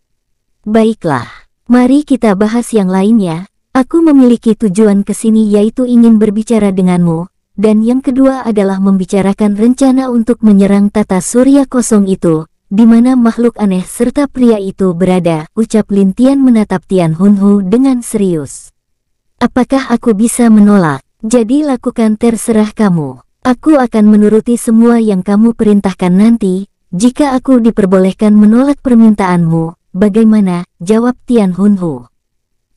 Baiklah, mari kita bahas yang lainnya. Aku memiliki tujuan ke sini yaitu ingin berbicara denganmu, dan yang kedua adalah membicarakan rencana untuk menyerang tata surya kosong itu, di mana makhluk aneh serta pria itu berada, ucap Lin Tian menatap Tian Hunhu dengan serius. Apakah aku bisa menolak? Jadi lakukan, terserah kamu. Aku akan menuruti semua yang kamu perintahkan nanti. Jika aku diperbolehkan menolak permintaanmu, bagaimana? Jawab Tian Hunhu.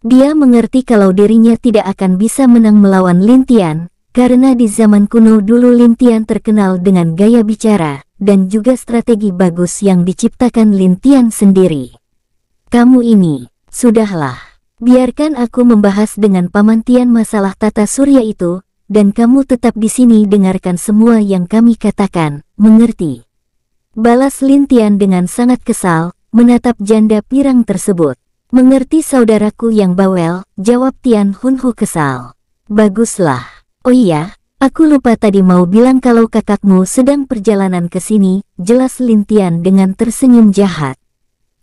Dia mengerti kalau dirinya tidak akan bisa menang melawan Lin Tian, karena di zaman kuno dulu Lin Tian terkenal dengan gaya bicara, dan juga strategi bagus yang diciptakan Lin Tian sendiri. Kamu ini, sudahlah. Biarkan aku membahas dengan Paman Tian masalah tata surya itu, dan kamu tetap di sini dengarkan semua yang kami katakan, mengerti? Balas Lin Tian dengan sangat kesal, menatap janda pirang tersebut. Mengerti saudaraku yang bawel, jawab Tian Hunhu kesal. Baguslah. Oh iya, aku lupa tadi mau bilang kalau kakakmu sedang perjalanan ke sini, jelas Lin Tian dengan tersenyum jahat.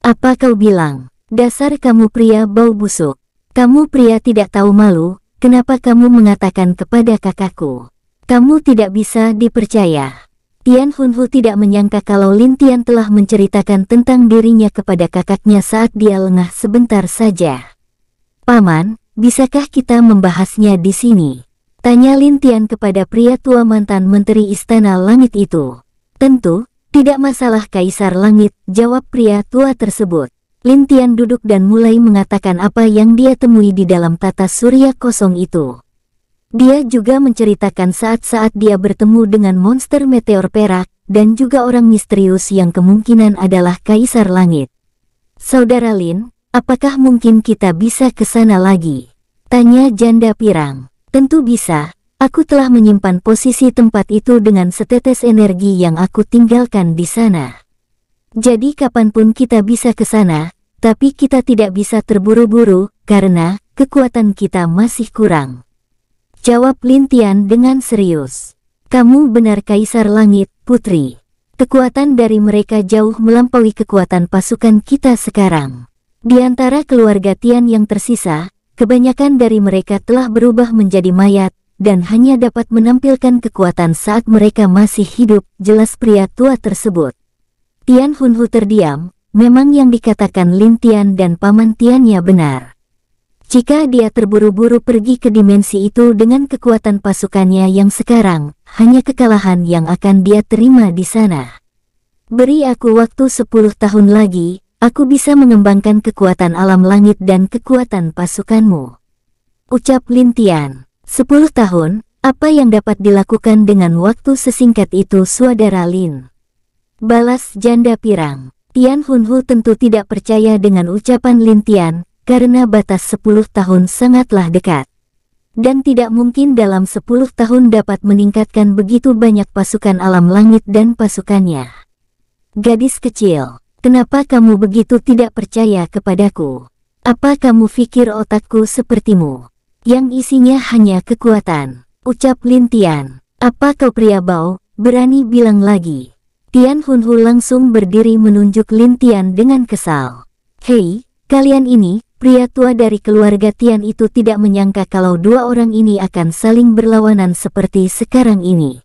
Apa kau bilang? Dasar kamu pria bau busuk. Kamu pria tidak tahu malu, kenapa kamu mengatakan kepada kakakku? Kamu tidak bisa dipercaya. Tian Hunhu tidak menyangka kalau Lin Tian telah menceritakan tentang dirinya kepada kakaknya saat dia lengah sebentar saja. Paman, bisakah kita membahasnya di sini? Tanya Lin Tian kepada pria tua mantan menteri Istana Langit itu. Tentu, tidak masalah Kaisar Langit, jawab pria tua tersebut. Lin Tian duduk dan mulai mengatakan apa yang dia temui di dalam tata surya kosong itu. Dia juga menceritakan saat-saat dia bertemu dengan monster meteor perak, dan juga orang misterius yang kemungkinan adalah Kaisar Langit. Saudara Lin, apakah mungkin kita bisa ke sana lagi? Tanya janda pirang. Tentu bisa, aku telah menyimpan posisi tempat itu dengan setetes energi yang aku tinggalkan di sana. Jadi kapanpun kita bisa ke sana, tapi kita tidak bisa terburu-buru, karena kekuatan kita masih kurang. Jawab Lin Tian dengan serius. Kamu benar Kaisar Langit, Putri. Kekuatan dari mereka jauh melampaui kekuatan pasukan kita sekarang. Di antara keluarga Tian yang tersisa, kebanyakan dari mereka telah berubah menjadi mayat, dan hanya dapat menampilkan kekuatan saat mereka masih hidup, jelas pria tua tersebut. Tian Hunhu terdiam, memang yang dikatakan Lin Tian dan Paman Tiannya benar. Jika dia terburu-buru pergi ke dimensi itu dengan kekuatan pasukannya yang sekarang, hanya kekalahan yang akan dia terima di sana. Beri aku waktu 10 tahun lagi, aku bisa mengembangkan kekuatan alam langit dan kekuatan pasukanmu. Ucap Lin Tian. 10 tahun, apa yang dapat dilakukan dengan waktu sesingkat itu saudara Lin? Balas janda pirang. Tian Hunhu tentu tidak percaya dengan ucapan Lin Tian, karena batas 10 tahun sangatlah dekat. Dan tidak mungkin dalam 10 tahun dapat meningkatkan begitu banyak pasukan alam langit dan pasukannya. Gadis kecil, kenapa kamu begitu tidak percaya kepadaku? Apa kamu pikir otakku sepertimu, yang isinya hanya kekuatan? Ucap Lin Tian. Apa kau pria bau, berani bilang lagi? Tian Hunhu langsung berdiri menunjuk Lin Tian dengan kesal. Hei, kalian ini, pria tua dari keluarga Tian itu tidak menyangka kalau dua orang ini akan saling berlawanan seperti sekarang ini.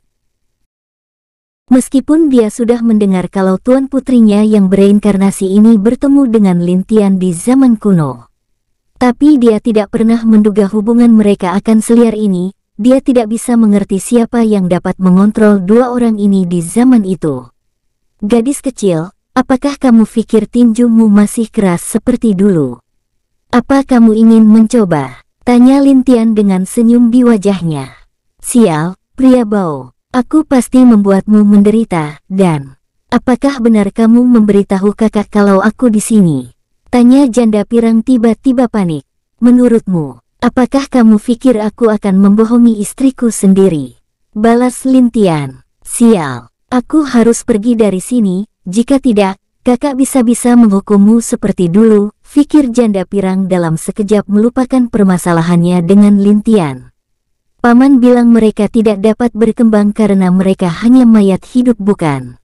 Meskipun dia sudah mendengar kalau tuan putrinya yang bereinkarnasi ini bertemu dengan Lin Tian di zaman kuno. Tapi dia tidak pernah menduga hubungan mereka akan seliar ini, dia tidak bisa mengerti siapa yang dapat mengontrol dua orang ini di zaman itu. Gadis kecil, apakah kamu pikir tinjumu masih keras seperti dulu? Apa kamu ingin mencoba? Tanya Lin Tian dengan senyum di wajahnya. Sial, pria bau, aku pasti membuatmu menderita, dan apakah benar kamu memberitahu kakak kalau aku di sini? Tanya janda pirang tiba-tiba panik. Menurutmu, apakah kamu pikir aku akan membohongi istriku sendiri? Balas Lin Tian. Sial, aku harus pergi dari sini, jika tidak, kakak bisa-bisa menghukummu seperti dulu, pikir janda pirang dalam sekejap melupakan permasalahannya dengan Lin Tian. Paman bilang mereka tidak dapat berkembang karena mereka hanya mayat hidup bukan?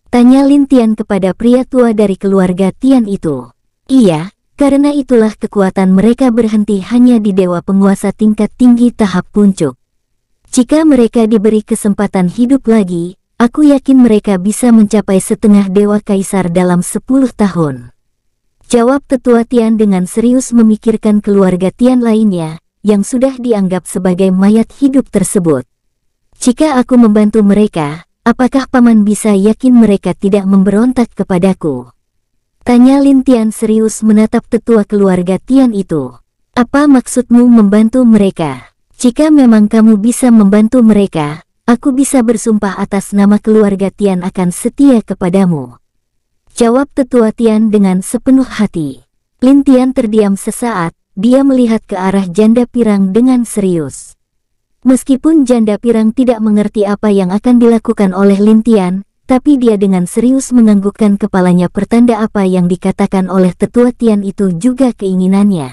Tanya Lin Tian kepada pria tua dari keluarga Tian itu. Iya, karena itulah kekuatan mereka berhenti hanya di dewa penguasa tingkat tinggi tahap puncak. Jika mereka diberi kesempatan hidup lagi, aku yakin mereka bisa mencapai setengah dewa kaisar dalam 10 tahun. Jawab tetua Tian dengan serius memikirkan keluarga Tian lainnya, yang sudah dianggap sebagai mayat hidup tersebut. Jika aku membantu mereka, apakah paman bisa yakin mereka tidak memberontak kepadaku? Tanya Lin Tian serius menatap tetua keluarga Tian itu. Apa maksudmu membantu mereka? Jika memang kamu bisa membantu mereka, aku bisa bersumpah atas nama keluarga Tian akan setia kepadamu. Jawab tetua Tian dengan sepenuh hati. Lin Tian terdiam sesaat, dia melihat ke arah janda pirang dengan serius. Meskipun janda pirang tidak mengerti apa yang akan dilakukan oleh Lin Tian, tapi dia dengan serius menganggukkan kepalanya pertanda apa yang dikatakan oleh tetua Tian itu juga keinginannya.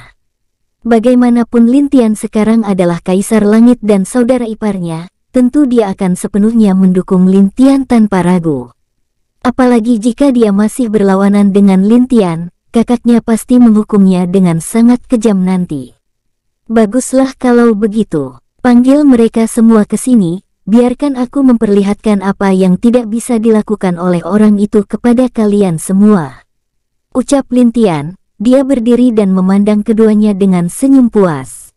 Bagaimanapun Lin Tian sekarang adalah kaisar langit dan saudara iparnya, tentu dia akan sepenuhnya mendukung Lin Tian tanpa ragu. Apalagi jika dia masih berlawanan dengan Lin Tian, kakaknya pasti menghukumnya dengan sangat kejam nanti. Baguslah kalau begitu, panggil mereka semua ke sini. Biarkan aku memperlihatkan apa yang tidak bisa dilakukan oleh orang itu kepada kalian semua. Ucap Lin Tian, dia berdiri dan memandang keduanya dengan senyum puas.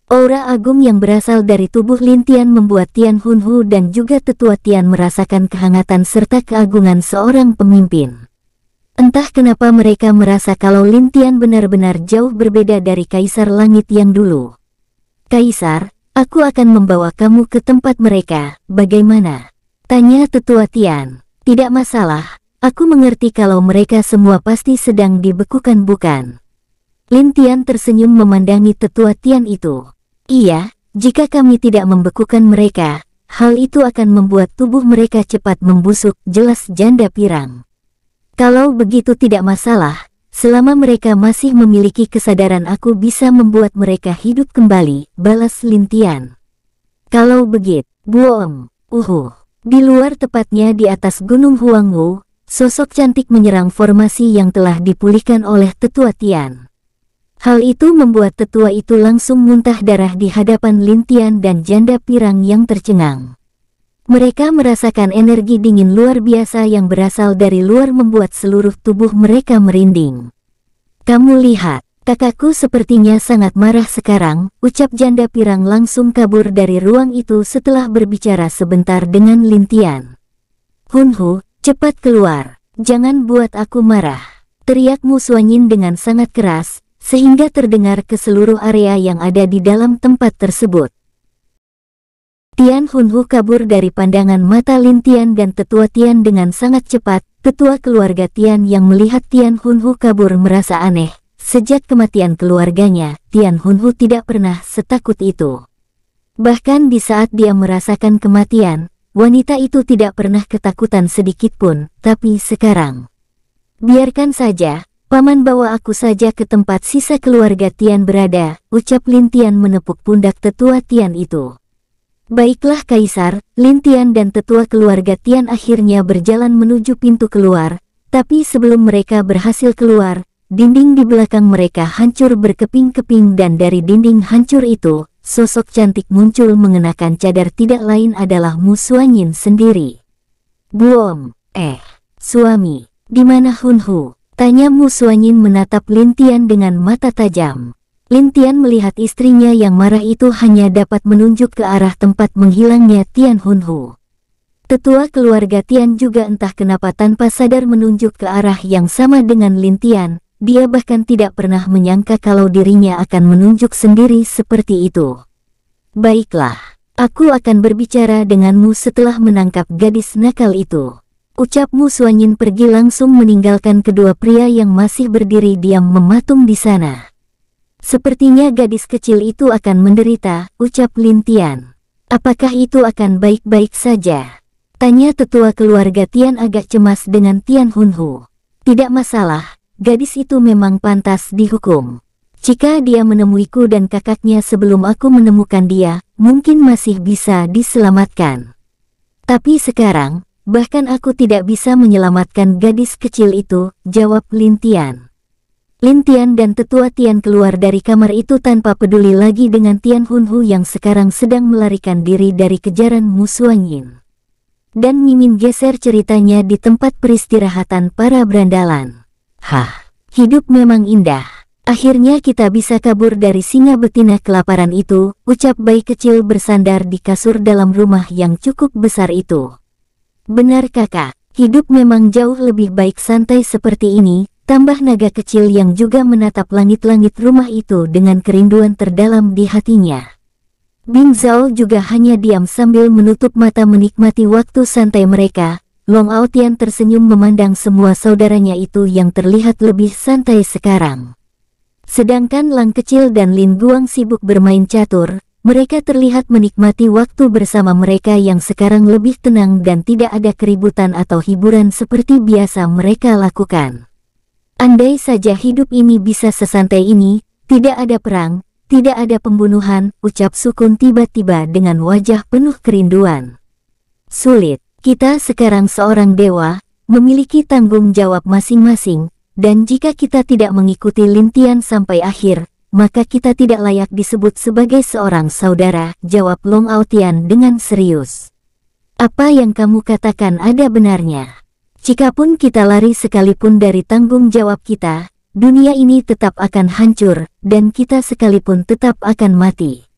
Aura agung yang berasal dari tubuh Lin Tian membuat Tian Hunhu dan juga tetua Tian merasakan kehangatan serta keagungan seorang pemimpin. Entah kenapa mereka merasa kalau Lin Tian benar-benar jauh berbeda dari Kaisar Langit yang dulu. Kaisar, aku akan membawa kamu ke tempat mereka, bagaimana? Tanya tetua Tian. Tidak masalah, aku mengerti kalau mereka semua pasti sedang dibekukan bukan? Lin Tian tersenyum memandangi tetua Tian itu. Iya, jika kami tidak membekukan mereka, hal itu akan membuat tubuh mereka cepat membusuk, jelas janda pirang. Kalau begitu tidak masalah. Selama mereka masih memiliki kesadaran aku bisa membuat mereka hidup kembali, balas Lin Tian. Kalau begitu, buom, di luar tepatnya di atas Gunung Huangwu, sosok cantik menyerang formasi yang telah dipulihkan oleh tetua Tian. Hal itu membuat tetua itu langsung muntah darah di hadapan Lin Tian dan janda pirang yang tercengang. Mereka merasakan energi dingin luar biasa yang berasal dari luar membuat seluruh tubuh mereka merinding. Kamu lihat, kakakku sepertinya sangat marah sekarang, ucap janda pirang langsung kabur dari ruang itu setelah berbicara sebentar dengan Lin Tian. Hunhu, cepat keluar, jangan buat aku marah. Teriak Mu Suanyin dengan sangat keras, sehingga terdengar ke seluruh area yang ada di dalam tempat tersebut. Tian Hunhu kabur dari pandangan mata Lin Tian dan tetua Tian dengan sangat cepat. Tetua keluarga Tian yang melihat Tian Hunhu kabur merasa aneh. Sejak kematian keluarganya, Tian Hunhu tidak pernah setakut itu. Bahkan di saat dia merasakan kematian, wanita itu tidak pernah ketakutan sedikit pun, tapi sekarang. Biarkan saja, paman bawa aku saja ke tempat sisa keluarga Tian berada, ucap Lin Tian menepuk pundak tetua Tian itu. Baiklah Kaisar, Lin Tian dan tetua keluarga Tian akhirnya berjalan menuju pintu keluar, tapi sebelum mereka berhasil keluar, dinding di belakang mereka hancur berkeping-keping dan dari dinding hancur itu, sosok cantik muncul mengenakan cadar tidak lain adalah Mu Suanyin sendiri. Buom, suami, di mana Hunhu? Tanya Mu Suanyin menatap Lin Tian dengan mata tajam. Lin Tian melihat istrinya yang marah itu hanya dapat menunjuk ke arah tempat menghilangnya Tian Hunhu. Tetua keluarga Tian juga entah kenapa tanpa sadar menunjuk ke arah yang sama dengan Lin Tian. Dia bahkan tidak pernah menyangka kalau dirinya akan menunjuk sendiri seperti itu. Baiklah, aku akan berbicara denganmu setelah menangkap gadis nakal itu. Ucap Mu Suanyin pergi langsung meninggalkan kedua pria yang masih berdiri diam mematung di sana. Sepertinya gadis kecil itu akan menderita, ucap Lin Tian. Apakah itu akan baik-baik saja? Tanya tetua keluarga Tian agak cemas dengan Tian Hunhu. Tidak masalah, gadis itu memang pantas dihukum. Jika dia menemuiku dan kakaknya sebelum aku menemukan dia, mungkin masih bisa diselamatkan. Tapi sekarang, bahkan aku tidak bisa menyelamatkan gadis kecil itu, jawab Lin Tian. Lin Tian dan tetua Tian keluar dari kamar itu tanpa peduli lagi dengan Tian Hunhu yang sekarang sedang melarikan diri dari kejaran Mu Suanyin. Dan Mimin geser ceritanya di tempat peristirahatan para berandalan. Hah, hidup memang indah. Akhirnya kita bisa kabur dari singa betina kelaparan itu, ucap bayi kecil bersandar di kasur dalam rumah yang cukup besar itu. Benar kakak, hidup memang jauh lebih baik santai seperti ini, tambah naga kecil yang juga menatap langit-langit rumah itu dengan kerinduan terdalam di hatinya. Bing Zhao juga hanya diam sambil menutup mata menikmati waktu santai mereka. Long Aotian tersenyum memandang semua saudaranya itu yang terlihat lebih santai sekarang. Sedangkan Lang kecil dan Lin Guang sibuk bermain catur, mereka terlihat menikmati waktu bersama mereka yang sekarang lebih tenang dan tidak ada keributan atau hiburan seperti biasa mereka lakukan. Andai saja hidup ini bisa sesantai ini, tidak ada perang, tidak ada pembunuhan, ucap Sukun tiba-tiba dengan wajah penuh kerinduan. Sulit, kita sekarang seorang dewa, memiliki tanggung jawab masing-masing. Dan jika kita tidak mengikuti Lin Tian sampai akhir, maka kita tidak layak disebut sebagai seorang saudara, jawab Long Aotian dengan serius. Apa yang kamu katakan ada benarnya. Jikapun kita lari sekalipun dari tanggung jawab kita, dunia ini tetap akan hancur, dan kita sekalipun tetap akan mati.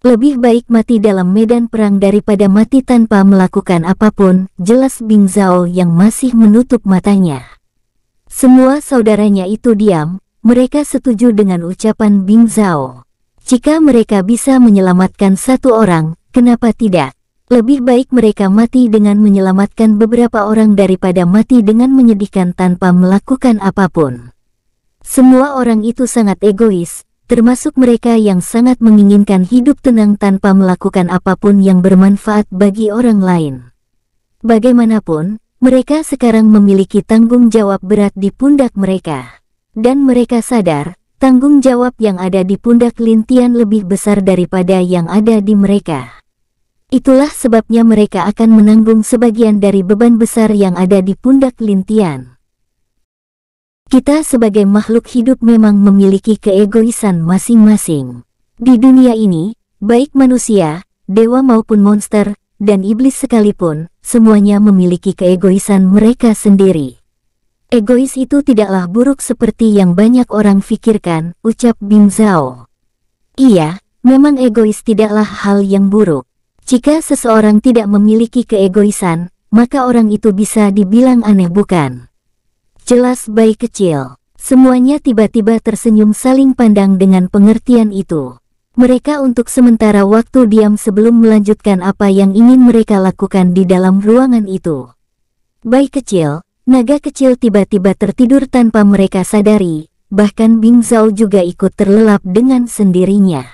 Lebih baik mati dalam medan perang daripada mati tanpa melakukan apapun, jelas Bing Zhao yang masih menutup matanya. Semua saudaranya itu diam, mereka setuju dengan ucapan Bing Zhao. Jika mereka bisa menyelamatkan satu orang, kenapa tidak? Lebih baik mereka mati dengan menyelamatkan beberapa orang daripada mati dengan menyedihkan tanpa melakukan apapun. Semua orang itu sangat egois, termasuk mereka yang sangat menginginkan hidup tenang tanpa melakukan apapun yang bermanfaat bagi orang lain. Bagaimanapun, mereka sekarang memiliki tanggung jawab berat di pundak mereka. Dan mereka sadar, tanggung jawab yang ada di pundak Lin Tian lebih besar daripada yang ada di mereka. Itulah sebabnya mereka akan menanggung sebagian dari beban besar yang ada di pundak Lin Tian. Kita sebagai makhluk hidup memang memiliki keegoisan masing-masing. Di dunia ini, baik manusia, dewa maupun monster, dan iblis sekalipun, semuanya memiliki keegoisan mereka sendiri. Egois itu tidaklah buruk seperti yang banyak orang pikirkan, ucap Bing Zhao. Iya, memang egois tidaklah hal yang buruk. Jika seseorang tidak memiliki keegoisan, maka orang itu bisa dibilang aneh bukan? Jelas bayi kecil. Semuanya tiba-tiba tersenyum saling pandang dengan pengertian itu. Mereka untuk sementara waktu diam sebelum melanjutkan apa yang ingin mereka lakukan di dalam ruangan itu. Bayi kecil, naga kecil tiba-tiba tertidur tanpa mereka sadari, bahkan Bing Zhao juga ikut terlelap dengan sendirinya.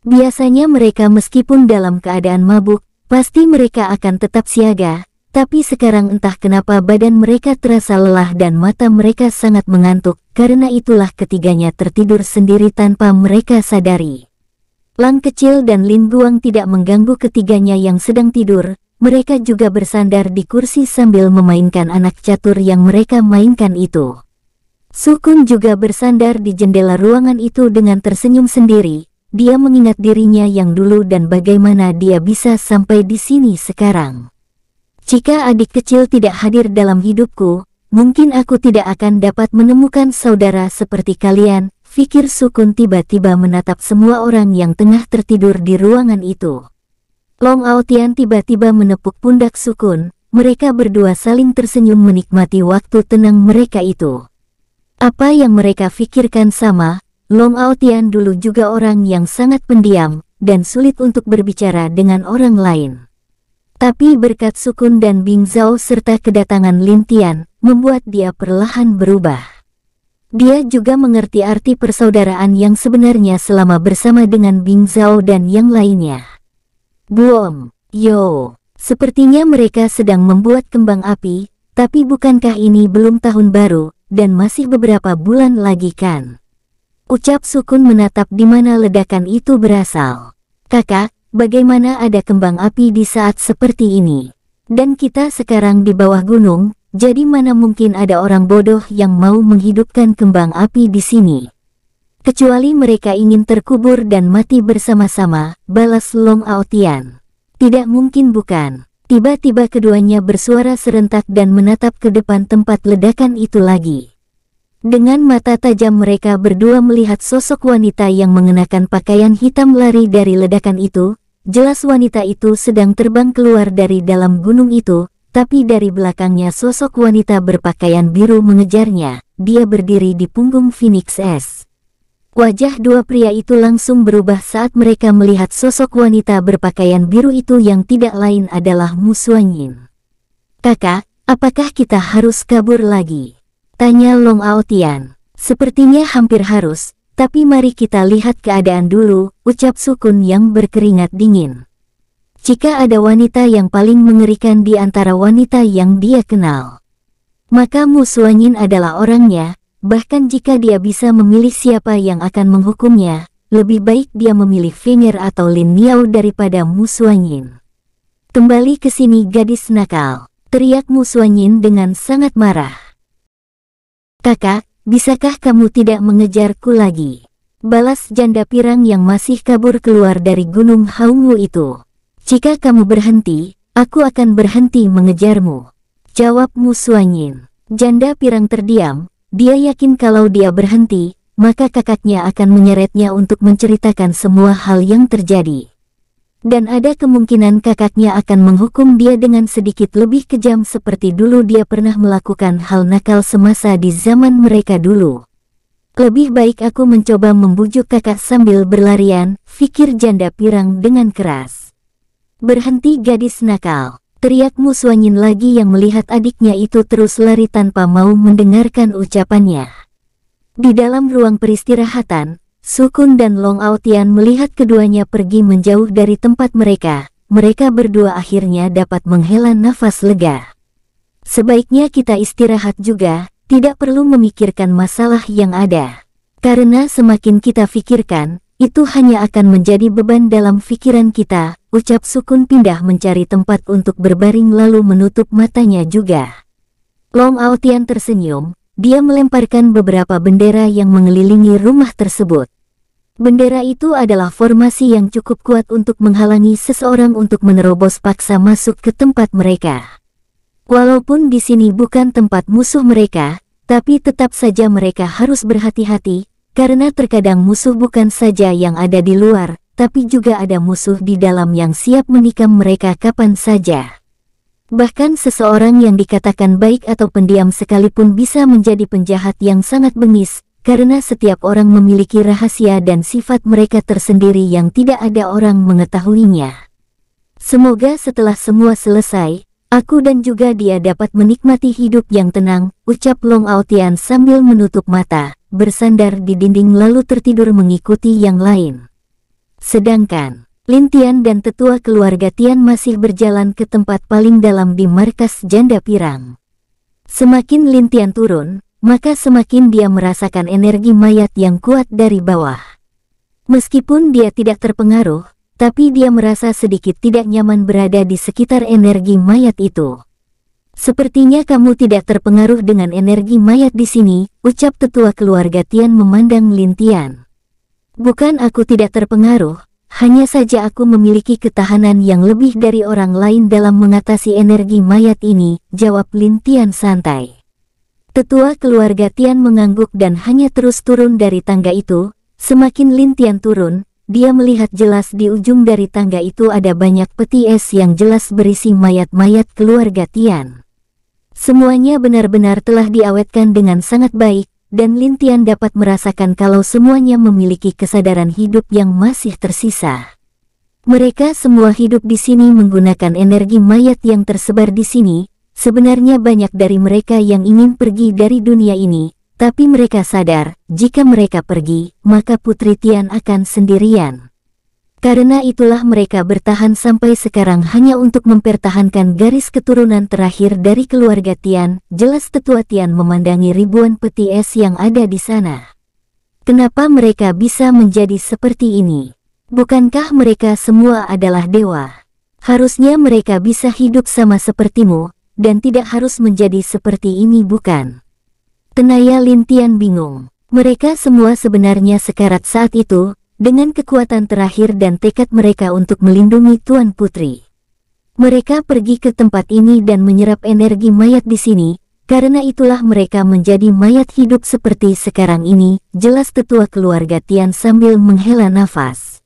Biasanya mereka meskipun dalam keadaan mabuk, pasti mereka akan tetap siaga, tapi sekarang entah kenapa badan mereka terasa lelah dan mata mereka sangat mengantuk, karena itulah ketiganya tertidur sendiri tanpa mereka sadari. Lang kecil dan Lin Guang tidak mengganggu ketiganya yang sedang tidur, mereka juga bersandar di kursi sambil memainkan anak catur yang mereka mainkan itu. Sukun juga bersandar di jendela ruangan itu dengan tersenyum sendiri, dia mengingat dirinya yang dulu dan bagaimana dia bisa sampai di sini sekarang. Jika adik kecil tidak hadir dalam hidupku, mungkin aku tidak akan dapat menemukan saudara seperti kalian, pikir Sukun tiba-tiba menatap semua orang yang tengah tertidur di ruangan itu. Long Aotian tiba-tiba menepuk pundak Sukun, mereka berdua saling tersenyum menikmati waktu tenang mereka itu. Apa yang mereka pikirkan sama, Long Aotian dulu juga orang yang sangat pendiam, dan sulit untuk berbicara dengan orang lain. Tapi berkat Sukun dan Bing Zhao serta kedatangan Lin Tian, membuat dia perlahan berubah. Dia juga mengerti arti persaudaraan yang sebenarnya selama bersama dengan Bing Zhao dan yang lainnya. Buom, yo, sepertinya mereka sedang membuat kembang api, tapi bukankah ini belum tahun baru, dan masih beberapa bulan lagi kan? Ucap Sukun menatap di mana ledakan itu berasal. Kakak, bagaimana ada kembang api di saat seperti ini? Dan kita sekarang di bawah gunung, jadi mana mungkin ada orang bodoh yang mau menghidupkan kembang api di sini? Kecuali mereka ingin terkubur dan mati bersama-sama, balas Long Aotian. Tidak mungkin bukan? Tiba-tiba keduanya bersuara serentak dan menatap ke depan tempat ledakan itu lagi. Dengan mata tajam mereka berdua melihat sosok wanita yang mengenakan pakaian hitam lari dari ledakan itu. Jelas wanita itu sedang terbang keluar dari dalam gunung itu, tapi dari belakangnya sosok wanita berpakaian biru mengejarnya. Dia berdiri di punggung Phoenix S. Wajah dua pria itu langsung berubah saat mereka melihat sosok wanita berpakaian biru itu yang tidak lain adalah Mu Suanyin. Kakak, apakah kita harus kabur lagi? Tanya Long Aotian. Sepertinya hampir harus, tapi mari kita lihat keadaan dulu, ucap Sukun yang berkeringat dingin. Jika ada wanita yang paling mengerikan di antara wanita yang dia kenal, maka Mu Suanyin adalah orangnya, bahkan jika dia bisa memilih siapa yang akan menghukumnya, lebih baik dia memilih Fenger atau Lin Miao daripada Mu Suanyin. Kembali ke sini gadis nakal, teriak Mu Suanyin dengan sangat marah. Kakak, bisakah kamu tidak mengejarku lagi? Balas janda pirang yang masih kabur keluar dari gunung Haungwu itu. Jika kamu berhenti, aku akan berhenti mengejarmu. Jawab Mu Suanyin. Janda pirang terdiam, dia yakin kalau dia berhenti, maka kakaknya akan menyeretnya untuk menceritakan semua hal yang terjadi. Dan ada kemungkinan kakaknya akan menghukum dia dengan sedikit lebih kejam seperti dulu dia pernah melakukan hal nakal semasa di zaman mereka dulu. Lebih baik aku mencoba membujuk kakak sambil berlarian, pikir janda pirang dengan keras. Berhenti gadis nakal, teriak Mu Suanyin lagi yang melihat adiknya itu terus lari tanpa mau mendengarkan ucapannya. Di dalam ruang peristirahatan, Sukun dan Long Aotian melihat keduanya pergi menjauh dari tempat mereka. Mereka berdua akhirnya dapat menghela nafas lega. Sebaiknya kita istirahat juga, tidak perlu memikirkan masalah yang ada. Karena semakin kita pikirkan, itu hanya akan menjadi beban dalam pikiran kita, ucap Sukun pindah mencari tempat untuk berbaring lalu menutup matanya juga. Long Aotian tersenyum. Dia melemparkan beberapa bendera yang mengelilingi rumah tersebut. Bendera itu adalah formasi yang cukup kuat untuk menghalangi seseorang untuk menerobos paksa masuk ke tempat mereka. Walaupun di sini bukan tempat musuh mereka, tapi tetap saja mereka harus berhati-hati, karena terkadang musuh bukan saja yang ada di luar, tapi juga ada musuh di dalam yang siap menikam mereka kapan saja. Bahkan seseorang yang dikatakan baik atau pendiam sekalipun bisa menjadi penjahat yang sangat bengis, karena setiap orang memiliki rahasia dan sifat mereka tersendiri yang tidak ada orang mengetahuinya. Semoga setelah semua selesai, aku dan juga dia dapat menikmati hidup yang tenang, ucap Long Aotian sambil menutup mata, bersandar di dinding lalu tertidur mengikuti yang lain. Sedangkan Lin Tian dan tetua keluarga Tian masih berjalan ke tempat paling dalam di markas janda pirang. Semakin Lin Tian turun, maka semakin dia merasakan energi mayat yang kuat dari bawah. Meskipun dia tidak terpengaruh, tapi dia merasa sedikit tidak nyaman berada di sekitar energi mayat itu. Sepertinya kamu tidak terpengaruh dengan energi mayat di sini, ucap tetua keluarga Tian memandang Lin Tian. Bukan aku tidak terpengaruh. Hanya saja aku memiliki ketahanan yang lebih dari orang lain dalam mengatasi energi mayat ini, jawab Lin Tian santai. Tetua keluarga Tian mengangguk dan hanya terus turun dari tangga itu. Semakin Lin Tian turun, dia melihat jelas di ujung dari tangga itu ada banyak peti es yang jelas berisi mayat-mayat keluarga Tian. Semuanya benar-benar telah diawetkan dengan sangat baik, dan Lin Tian dapat merasakan kalau semuanya memiliki kesadaran hidup yang masih tersisa. Mereka semua hidup di sini menggunakan energi mayat yang tersebar di sini. Sebenarnya banyak dari mereka yang ingin pergi dari dunia ini, tapi mereka sadar, jika mereka pergi, maka Putri Tian akan sendirian. Karena itulah mereka bertahan sampai sekarang hanya untuk mempertahankan garis keturunan terakhir dari keluarga Tian. Jelas tetua Tian memandangi ribuan peti es yang ada di sana. Kenapa mereka bisa menjadi seperti ini? Bukankah mereka semua adalah dewa? Harusnya mereka bisa hidup sama sepertimu, dan tidak harus menjadi seperti ini, bukan? Tenaya Lin Tian bingung. Mereka semua sebenarnya sekarat saat itu, dengan kekuatan terakhir dan tekad mereka untuk melindungi Tuan Putri. Mereka pergi ke tempat ini dan menyerap energi mayat di sini, karena itulah mereka menjadi mayat hidup seperti sekarang ini, jelas tetua keluarga Tian sambil menghela nafas.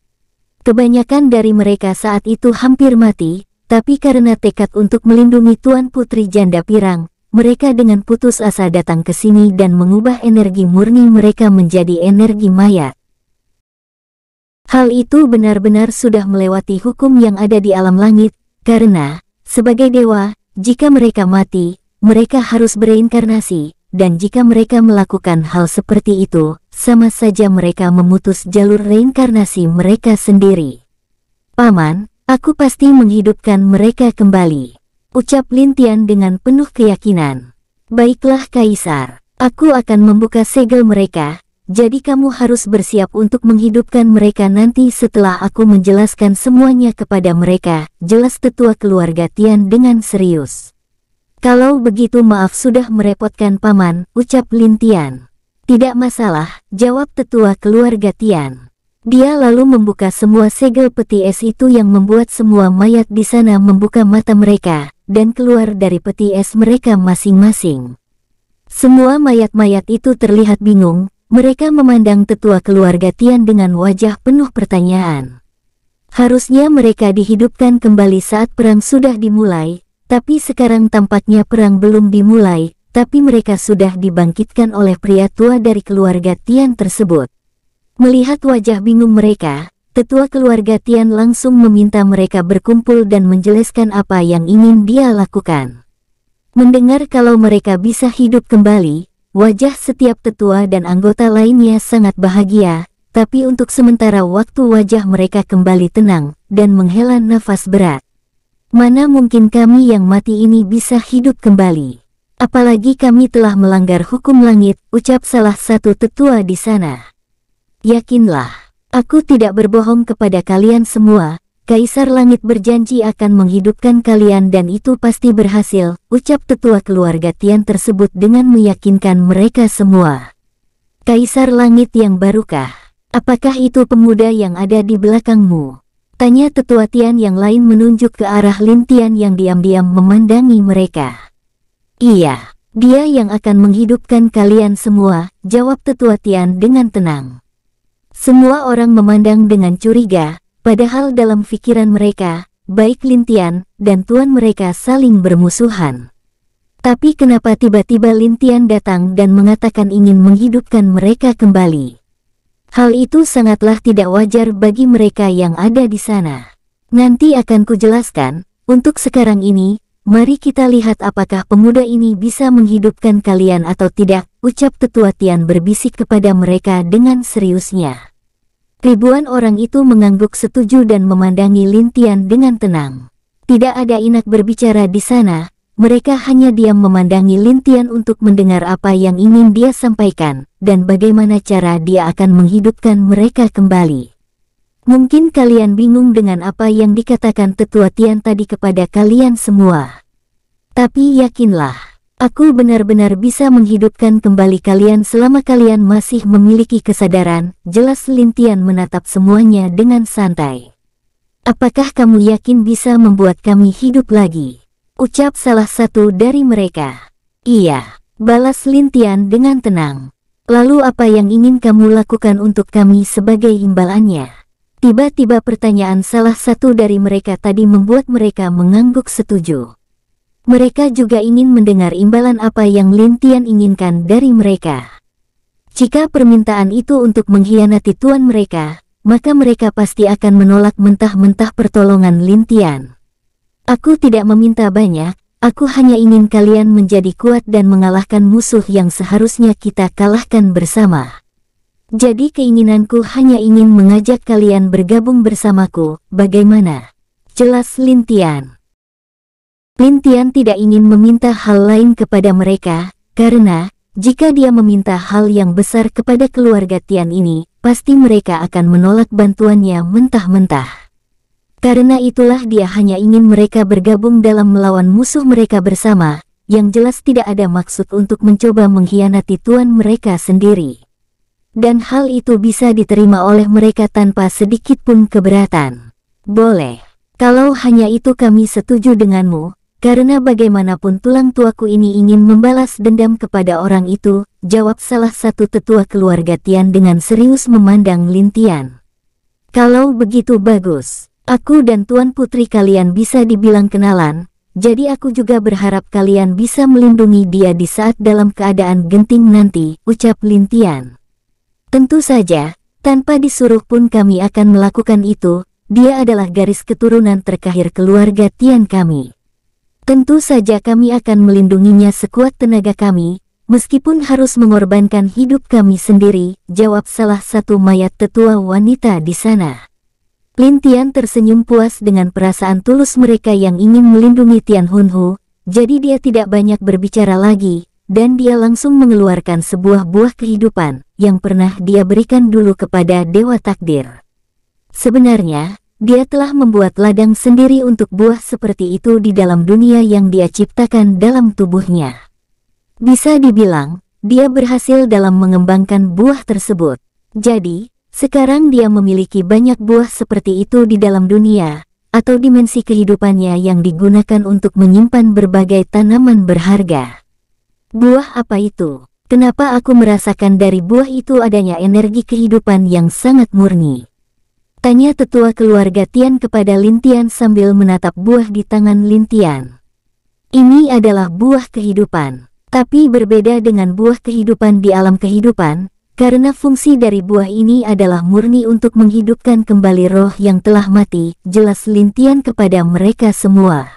Kebanyakan dari mereka saat itu hampir mati, tapi karena tekad untuk melindungi Tuan Putri Janda Pirang, mereka dengan putus asa datang ke sini dan mengubah energi murni mereka menjadi energi mayat. Hal itu benar-benar sudah melewati hukum yang ada di alam langit, karena, sebagai dewa, jika mereka mati, mereka harus bereinkarnasi, dan jika mereka melakukan hal seperti itu, sama saja mereka memutus jalur reinkarnasi mereka sendiri. Paman, aku pasti menghidupkan mereka kembali, ucap Lin Tian dengan penuh keyakinan. Baiklah Kaisar, aku akan membuka segel mereka. Jadi kamu harus bersiap untuk menghidupkan mereka nanti setelah aku menjelaskan semuanya kepada mereka, jelas tetua keluarga Tian dengan serius. Kalau begitu maaf sudah merepotkan paman, ucap Lin Tian. Tidak masalah, jawab tetua keluarga Tian. Dia lalu membuka semua segel peti es itu yang membuat semua mayat di sana membuka mata mereka, dan keluar dari peti es mereka masing-masing. Semua mayat-mayat itu terlihat bingung. Mereka memandang tetua keluarga Tian dengan wajah penuh pertanyaan. Harusnya mereka dihidupkan kembali saat perang sudah dimulai, tapi sekarang tampaknya perang belum dimulai, tapi mereka sudah dibangkitkan oleh pria tua dari keluarga Tian tersebut. Melihat wajah bingung mereka, tetua keluarga Tian langsung meminta mereka berkumpul dan menjelaskan apa yang ingin dia lakukan. Mendengar kalau mereka bisa hidup kembali, wajah setiap tetua dan anggota lainnya sangat bahagia, tapi untuk sementara waktu wajah mereka kembali tenang, dan menghela nafas berat. Mana mungkin kami yang mati ini bisa hidup kembali? Apalagi kami telah melanggar hukum langit, ucap salah satu tetua di sana. Yakinlah, aku tidak berbohong kepada kalian semua. Kaisar Langit berjanji akan menghidupkan kalian dan itu pasti berhasil, ucap tetua keluarga Tian tersebut dengan meyakinkan mereka semua. Kaisar Langit yang barukah? Apakah itu pemuda yang ada di belakangmu? Tanya tetua Tian yang lain menunjuk ke arah Lin Tian yang diam-diam memandangi mereka. Iya, dia yang akan menghidupkan kalian semua, jawab tetua Tian dengan tenang. Semua orang memandang dengan curiga. Padahal dalam pikiran mereka, baik Lin Tian dan tuan mereka saling bermusuhan. Tapi kenapa tiba-tiba Lin Tian datang dan mengatakan ingin menghidupkan mereka kembali? Hal itu sangatlah tidak wajar bagi mereka yang ada di sana. Nanti akan kujelaskan, untuk sekarang ini, mari kita lihat apakah pemuda ini bisa menghidupkan kalian atau tidak, ucap tetua Tian berbisik kepada mereka dengan seriusnya. Ribuan orang itu mengangguk setuju dan memandangi Lin Tian dengan tenang. Tidak ada inak berbicara di sana, mereka hanya diam memandangi Lin Tian untuk mendengar apa yang ingin dia sampaikan, dan bagaimana cara dia akan menghidupkan mereka kembali. Mungkin kalian bingung dengan apa yang dikatakan tetua Tian tadi kepada kalian semua. Tapi yakinlah, aku benar-benar bisa menghidupkan kembali kalian selama kalian masih memiliki kesadaran, jelas Lin Tian menatap semuanya dengan santai. Apakah kamu yakin bisa membuat kami hidup lagi? Ucap salah satu dari mereka. Iya, balas Lin Tian dengan tenang. Lalu apa yang ingin kamu lakukan untuk kami sebagai imbalannya? Tiba-tiba pertanyaan salah satu dari mereka tadi membuat mereka mengangguk setuju. Mereka juga ingin mendengar imbalan apa yang Lin Tian inginkan dari mereka. Jika permintaan itu untuk mengkhianati tuan mereka, maka mereka pasti akan menolak mentah-mentah pertolongan Lin Tian. Aku tidak meminta banyak, aku hanya ingin kalian menjadi kuat dan mengalahkan musuh yang seharusnya kita kalahkan bersama. Jadi keinginanku hanya ingin mengajak kalian bergabung bersamaku, bagaimana? Jelas Lin Tian. Lin Tian tidak ingin meminta hal lain kepada mereka, karena jika dia meminta hal yang besar kepada keluarga Tian ini, pasti mereka akan menolak bantuannya mentah-mentah. Karena itulah dia hanya ingin mereka bergabung dalam melawan musuh mereka bersama, yang jelas tidak ada maksud untuk mencoba mengkhianati tuan mereka sendiri. Dan hal itu bisa diterima oleh mereka tanpa sedikit pun keberatan. Boleh. Kalau hanya itu kami setuju denganmu. Karena bagaimanapun tulang tuaku ini ingin membalas dendam kepada orang itu, jawab salah satu tetua keluarga Tian dengan serius memandang Lin Tian. Kalau begitu bagus, aku dan tuan putri kalian bisa dibilang kenalan, jadi aku juga berharap kalian bisa melindungi dia di saat dalam keadaan genting nanti, ucap Lin Tian. Tentu saja, tanpa disuruh pun kami akan melakukan itu, dia adalah garis keturunan terkahir keluarga Tian kami. Tentu saja kami akan melindunginya sekuat tenaga kami, meskipun harus mengorbankan hidup kami sendiri, jawab salah satu mayat tetua wanita di sana. Lin Tian tersenyum puas dengan perasaan tulus mereka yang ingin melindungi Tian Hunhu, jadi dia tidak banyak berbicara lagi, dan dia langsung mengeluarkan sebuah buah kehidupan, yang pernah dia berikan dulu kepada Dewa Takdir. Sebenarnya, dia telah membuat ladang sendiri untuk buah seperti itu di dalam dunia yang dia ciptakan dalam tubuhnya. Bisa dibilang, dia berhasil dalam mengembangkan buah tersebut. Jadi, sekarang dia memiliki banyak buah seperti itu di dalam dunia, atau dimensi kehidupannya yang digunakan untuk menyimpan berbagai tanaman berharga. Buah apa itu? Kenapa aku merasakan dari buah itu adanya energi kehidupan yang sangat murni? Tanya tetua keluarga Tian kepada Lin Tian sambil menatap buah di tangan Lin Tian. Ini adalah buah kehidupan, tapi berbeda dengan buah kehidupan di alam kehidupan, karena fungsi dari buah ini adalah murni untuk menghidupkan kembali roh yang telah mati, jelas Lin Tian kepada mereka semua.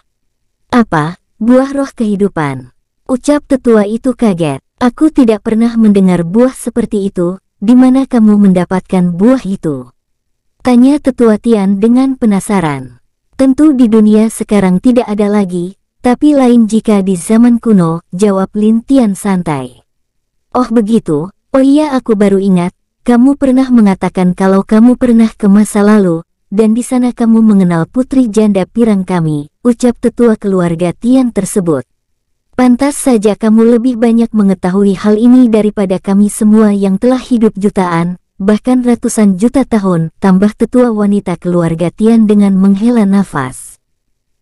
Apa? Buah roh kehidupan? Ucap tetua itu kaget. Aku tidak pernah mendengar buah seperti itu, di mana kamu mendapatkan buah itu? Tanya tetua Tian dengan penasaran. Tentu di dunia sekarang tidak ada lagi, tapi lain jika di zaman kuno, jawab Lin Tian santai. Oh begitu, oh iya aku baru ingat, kamu pernah mengatakan kalau kamu pernah ke masa lalu, dan di sana kamu mengenal putri janda pirang kami, ucap tetua keluarga Tian tersebut. Pantas saja kamu lebih banyak mengetahui hal ini daripada kami semua yang telah hidup jutaan, bahkan ratusan juta tahun, tambah tetua wanita keluarga Tian dengan menghela nafas.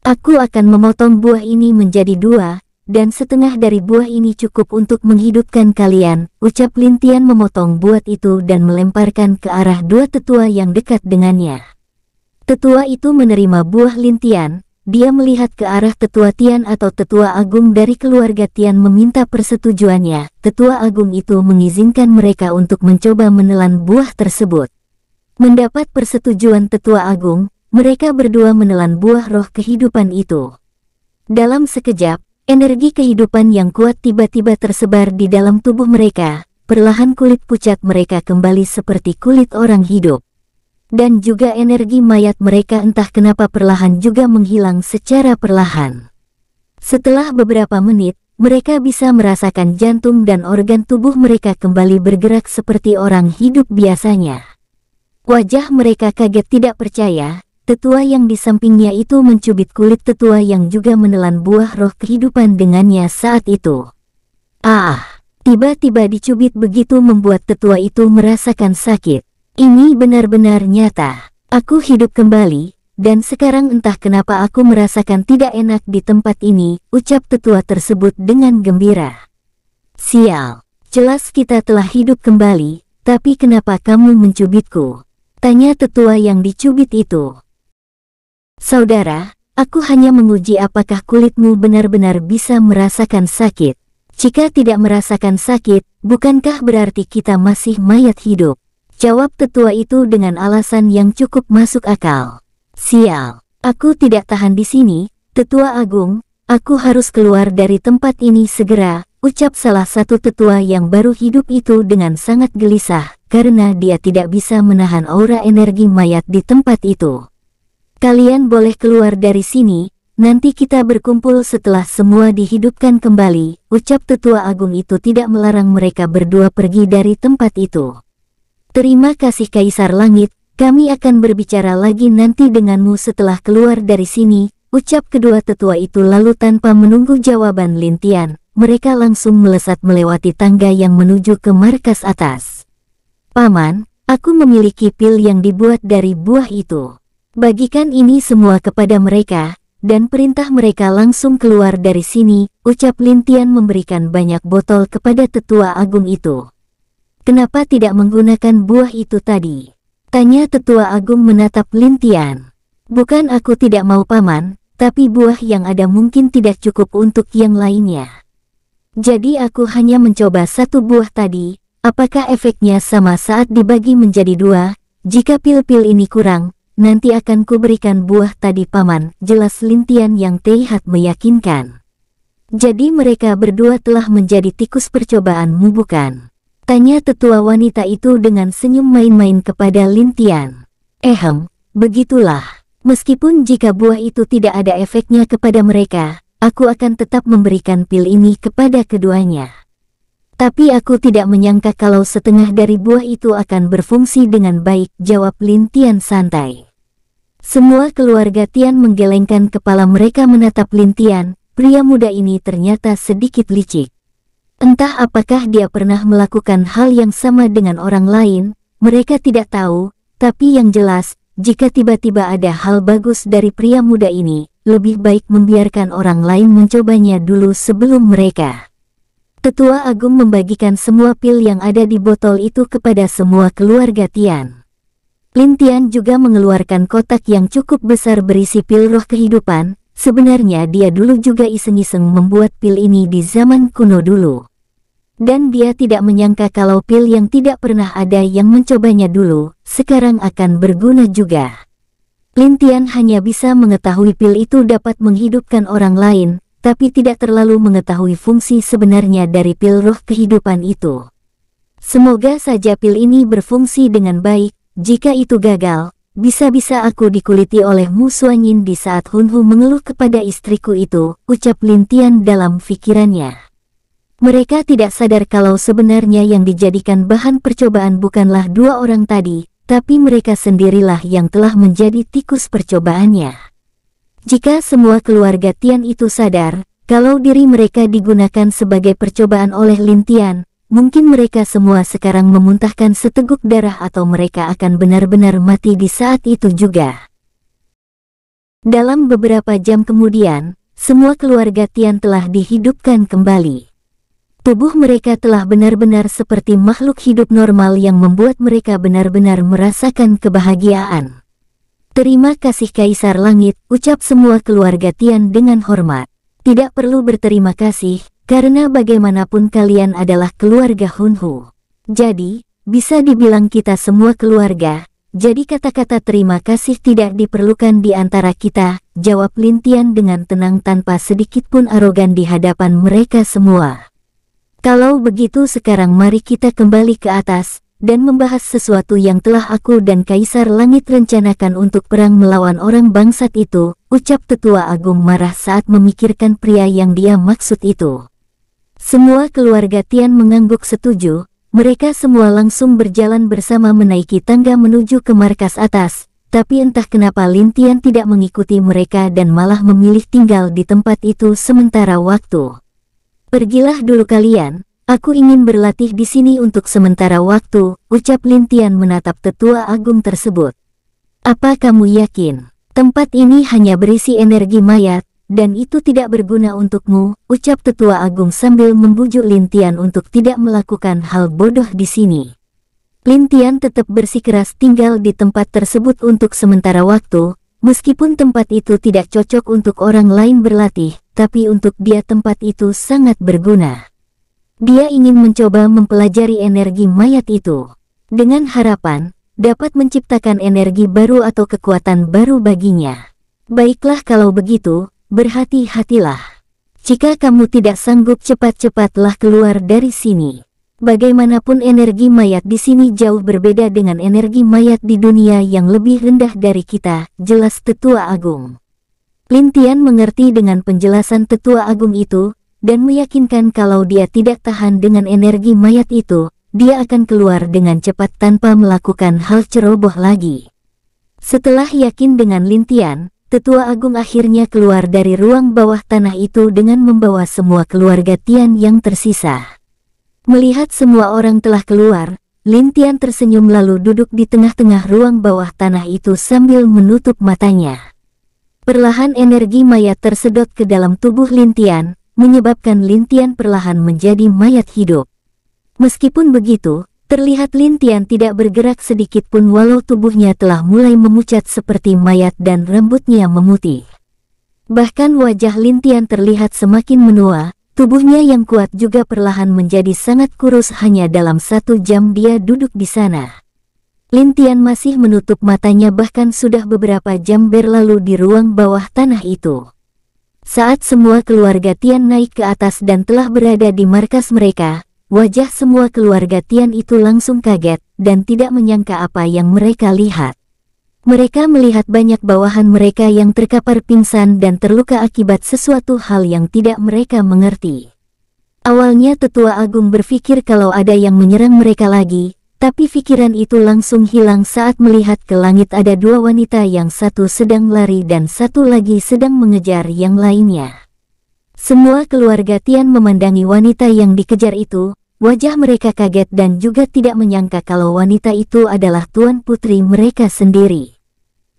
Aku akan memotong buah ini menjadi 2, dan setengah dari buah ini cukup untuk menghidupkan kalian, ucap Lin Tian memotong buah itu dan melemparkan ke arah 2 tetua yang dekat dengannya. Tetua itu menerima buah Lin Tian, dia melihat ke arah tetua Tian atau tetua agung dari keluarga Tian meminta persetujuannya. Tetua agung itu mengizinkan mereka untuk mencoba menelan buah tersebut. Mendapat persetujuan tetua agung, mereka berdua menelan buah roh kehidupan itu. Dalam sekejap, energi kehidupan yang kuat tiba-tiba tersebar di dalam tubuh mereka. Perlahan kulit pucat mereka kembali seperti kulit orang hidup. Dan juga energi mayat mereka entah kenapa perlahan juga menghilang secara perlahan. Setelah beberapa menit, mereka bisa merasakan jantung dan organ tubuh mereka kembali bergerak seperti orang hidup biasanya. Wajah mereka kaget tidak percaya, tetua yang di sampingnya itu mencubit kulit tetua yang juga menelan buah roh kehidupan dengannya saat itu. Tiba-tiba dicubit begitu membuat tetua itu merasakan sakit. Ini benar-benar nyata. Aku hidup kembali, dan sekarang entah kenapa aku merasakan tidak enak di tempat ini, ucap tetua tersebut dengan gembira. Sial, jelas kita telah hidup kembali, tapi kenapa kamu mencubitku? Tanya tetua yang dicubit itu. Saudara, aku hanya menguji apakah kulitmu benar-benar bisa merasakan sakit. Jika tidak merasakan sakit, bukankah berarti kita masih mayat hidup? Jawab tetua itu dengan alasan yang cukup masuk akal. Sial, aku tidak tahan di sini, Tetua Agung, aku harus keluar dari tempat ini segera, ucap salah satu tetua yang baru hidup itu dengan sangat gelisah, karena dia tidak bisa menahan aura energi mayat di tempat itu. Kalian boleh keluar dari sini, nanti kita berkumpul setelah semua dihidupkan kembali, ucap tetua agung itu tidak melarang mereka berdua pergi dari tempat itu. Terima kasih Kaisar Langit, kami akan berbicara lagi nanti denganmu setelah keluar dari sini, ucap kedua tetua itu lalu tanpa menunggu jawaban Lin Tian, mereka langsung melesat melewati tangga yang menuju ke markas atas. Paman, aku memiliki pil yang dibuat dari buah itu. Bagikan ini semua kepada mereka, dan perintah mereka langsung keluar dari sini, ucap Lin Tian memberikan banyak botol kepada tetua agung itu. Kenapa tidak menggunakan buah itu tadi? Tanya tetua agung menatap Lin Tian. Bukan aku tidak mau paman, tapi buah yang ada mungkin tidak cukup untuk yang lainnya. Jadi aku hanya mencoba satu buah tadi, apakah efeknya sama saat dibagi menjadi dua? Jika pil-pil ini kurang, nanti akan kuberikan buah tadi paman, jelas Lin Tian yang terlihat meyakinkan. Jadi mereka berdua telah menjadi tikus percobaanmu bukan? Tanya tetua wanita itu dengan senyum main-main kepada Lin Tian. Begitulah. Meskipun jika buah itu tidak ada efeknya kepada mereka, aku akan tetap memberikan pil ini kepada keduanya. Tapi aku tidak menyangka kalau setengah dari buah itu akan berfungsi dengan baik, jawab Lin Tian santai. Semua keluarga Tian menggelengkan kepala mereka menatap Lin Tian, pria muda ini ternyata sedikit licik. Entah apakah dia pernah melakukan hal yang sama dengan orang lain, mereka tidak tahu, tapi yang jelas, jika tiba-tiba ada hal bagus dari pria muda ini, lebih baik membiarkan orang lain mencobanya dulu sebelum mereka. Tetua Agung membagikan semua pil yang ada di botol itu kepada semua keluarga Tian. Lin Tian juga mengeluarkan kotak yang cukup besar berisi pil roh kehidupan, sebenarnya dia dulu juga iseng-iseng membuat pil ini di zaman kuno dulu. Dan dia tidak menyangka kalau pil yang tidak pernah ada yang mencobanya dulu, sekarang akan berguna juga. Lin Tian hanya bisa mengetahui pil itu dapat menghidupkan orang lain, tapi tidak terlalu mengetahui fungsi sebenarnya dari pil roh kehidupan itu. Semoga saja pil ini berfungsi dengan baik, jika itu gagal, bisa-bisa aku dikuliti oleh Mu Suanyin di saat Hun Hu mengeluh kepada istriku itu, ucap Lin Tian dalam pikirannya. Mereka tidak sadar kalau sebenarnya yang dijadikan bahan percobaan bukanlah dua orang tadi, tapi mereka sendirilah yang telah menjadi tikus percobaannya. Jika semua keluarga Tian itu sadar, kalau diri mereka digunakan sebagai percobaan oleh Lin Tian, mungkin mereka semua sekarang memuntahkan seteguk darah atau mereka akan benar-benar mati di saat itu juga. Dalam beberapa jam kemudian, semua keluarga Tian telah dihidupkan kembali. Tubuh mereka telah benar-benar seperti makhluk hidup normal yang membuat mereka benar-benar merasakan kebahagiaan. Terima kasih Kaisar Langit, ucap semua keluarga Tian dengan hormat. Tidak perlu berterima kasih, karena bagaimanapun kalian adalah keluarga Hun Hu. Jadi, bisa dibilang kita semua keluarga, jadi kata-kata terima kasih tidak diperlukan di antara kita, jawab Lin Tian dengan tenang tanpa sedikit pun arogan di hadapan mereka semua. Kalau begitu sekarang mari kita kembali ke atas, dan membahas sesuatu yang telah aku dan Kaisar Langit rencanakan untuk perang melawan orang bangsat itu, ucap Tetua Agung marah saat memikirkan pria yang dia maksud itu. Semua keluarga Tian mengangguk setuju, mereka semua langsung berjalan bersama menaiki tangga menuju ke markas atas, tapi entah kenapa Lin Tian tidak mengikuti mereka dan malah memilih tinggal di tempat itu sementara waktu. Pergilah dulu kalian. Aku ingin berlatih di sini untuk sementara waktu, ucap Lin Tian menatap Tetua Agung tersebut. Apa kamu yakin? Tempat ini hanya berisi energi mayat, dan itu tidak berguna untukmu, ucap Tetua Agung sambil membujuk Lin Tian untuk tidak melakukan hal bodoh di sini. Lin Tian tetap bersikeras tinggal di tempat tersebut untuk sementara waktu, meskipun tempat itu tidak cocok untuk orang lain berlatih, tapi untuk dia tempat itu sangat berguna. Dia ingin mencoba mempelajari energi mayat itu. dengan harapan dapat menciptakan energi baru atau kekuatan baru baginya. Baiklah kalau begitu, berhati-hatilah. Jika kamu tidak sanggup, cepat-cepatlah keluar dari sini. Bagaimanapun energi mayat di sini jauh berbeda dengan energi mayat di dunia yang lebih rendah dari kita, jelas Tetua Agung. Lin Tian mengerti dengan penjelasan Tetua Agung itu, dan meyakinkan kalau dia tidak tahan dengan energi mayat itu, dia akan keluar dengan cepat tanpa melakukan hal ceroboh lagi. Setelah yakin dengan Lin Tian, Tetua Agung akhirnya keluar dari ruang bawah tanah itu dengan membawa semua keluarga Tian yang tersisa. Melihat semua orang telah keluar, Lin Tian tersenyum lalu duduk di tengah-tengah ruang bawah tanah itu sambil menutup matanya. Perlahan energi mayat tersedot ke dalam tubuh Lin Tian, menyebabkan Lin Tian perlahan menjadi mayat hidup. Meskipun begitu, terlihat Lin Tian tidak bergerak sedikit pun walau tubuhnya telah mulai memucat seperti mayat dan rambutnya memutih. Bahkan wajah Lin Tian terlihat semakin menua. Tubuhnya yang kuat juga perlahan menjadi sangat kurus. Hanya dalam 1 jam dia duduk di sana. Lin Tian masih menutup matanya, bahkan sudah beberapa jam berlalu di ruang bawah tanah itu. Saat semua keluarga Tian naik ke atas dan telah berada di markas mereka, wajah semua keluarga Tian itu langsung kaget dan tidak menyangka apa yang mereka lihat. Mereka melihat banyak bawahan mereka yang terkapar pingsan dan terluka akibat sesuatu hal yang tidak mereka mengerti. Awalnya Tetua Agung berpikir kalau ada yang menyerang mereka lagi, tapi pikiran itu langsung hilang saat melihat ke langit ada 2 wanita, yang satu sedang lari dan satu lagi sedang mengejar yang lainnya. Semua keluarga Tian memandangi wanita yang dikejar itu, wajah mereka kaget dan juga tidak menyangka kalau wanita itu adalah Tuan Putri mereka sendiri.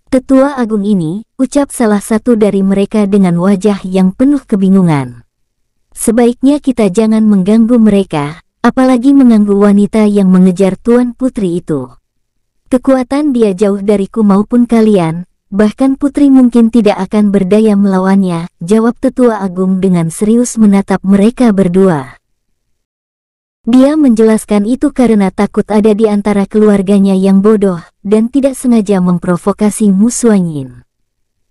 Tetua Agung ini, ucap salah satu dari mereka dengan wajah yang penuh kebingungan. Sebaiknya kita jangan mengganggu mereka, apalagi mengganggu wanita yang mengejar Tuan Putri itu. Kekuatan dia jauh dariku maupun kalian, bahkan Putri mungkin tidak akan berdaya melawannya, jawab Tetua Agung dengan serius menatap mereka berdua. Dia menjelaskan itu karena takut ada di antara keluarganya yang bodoh dan tidak sengaja memprovokasi Mu Suanyin.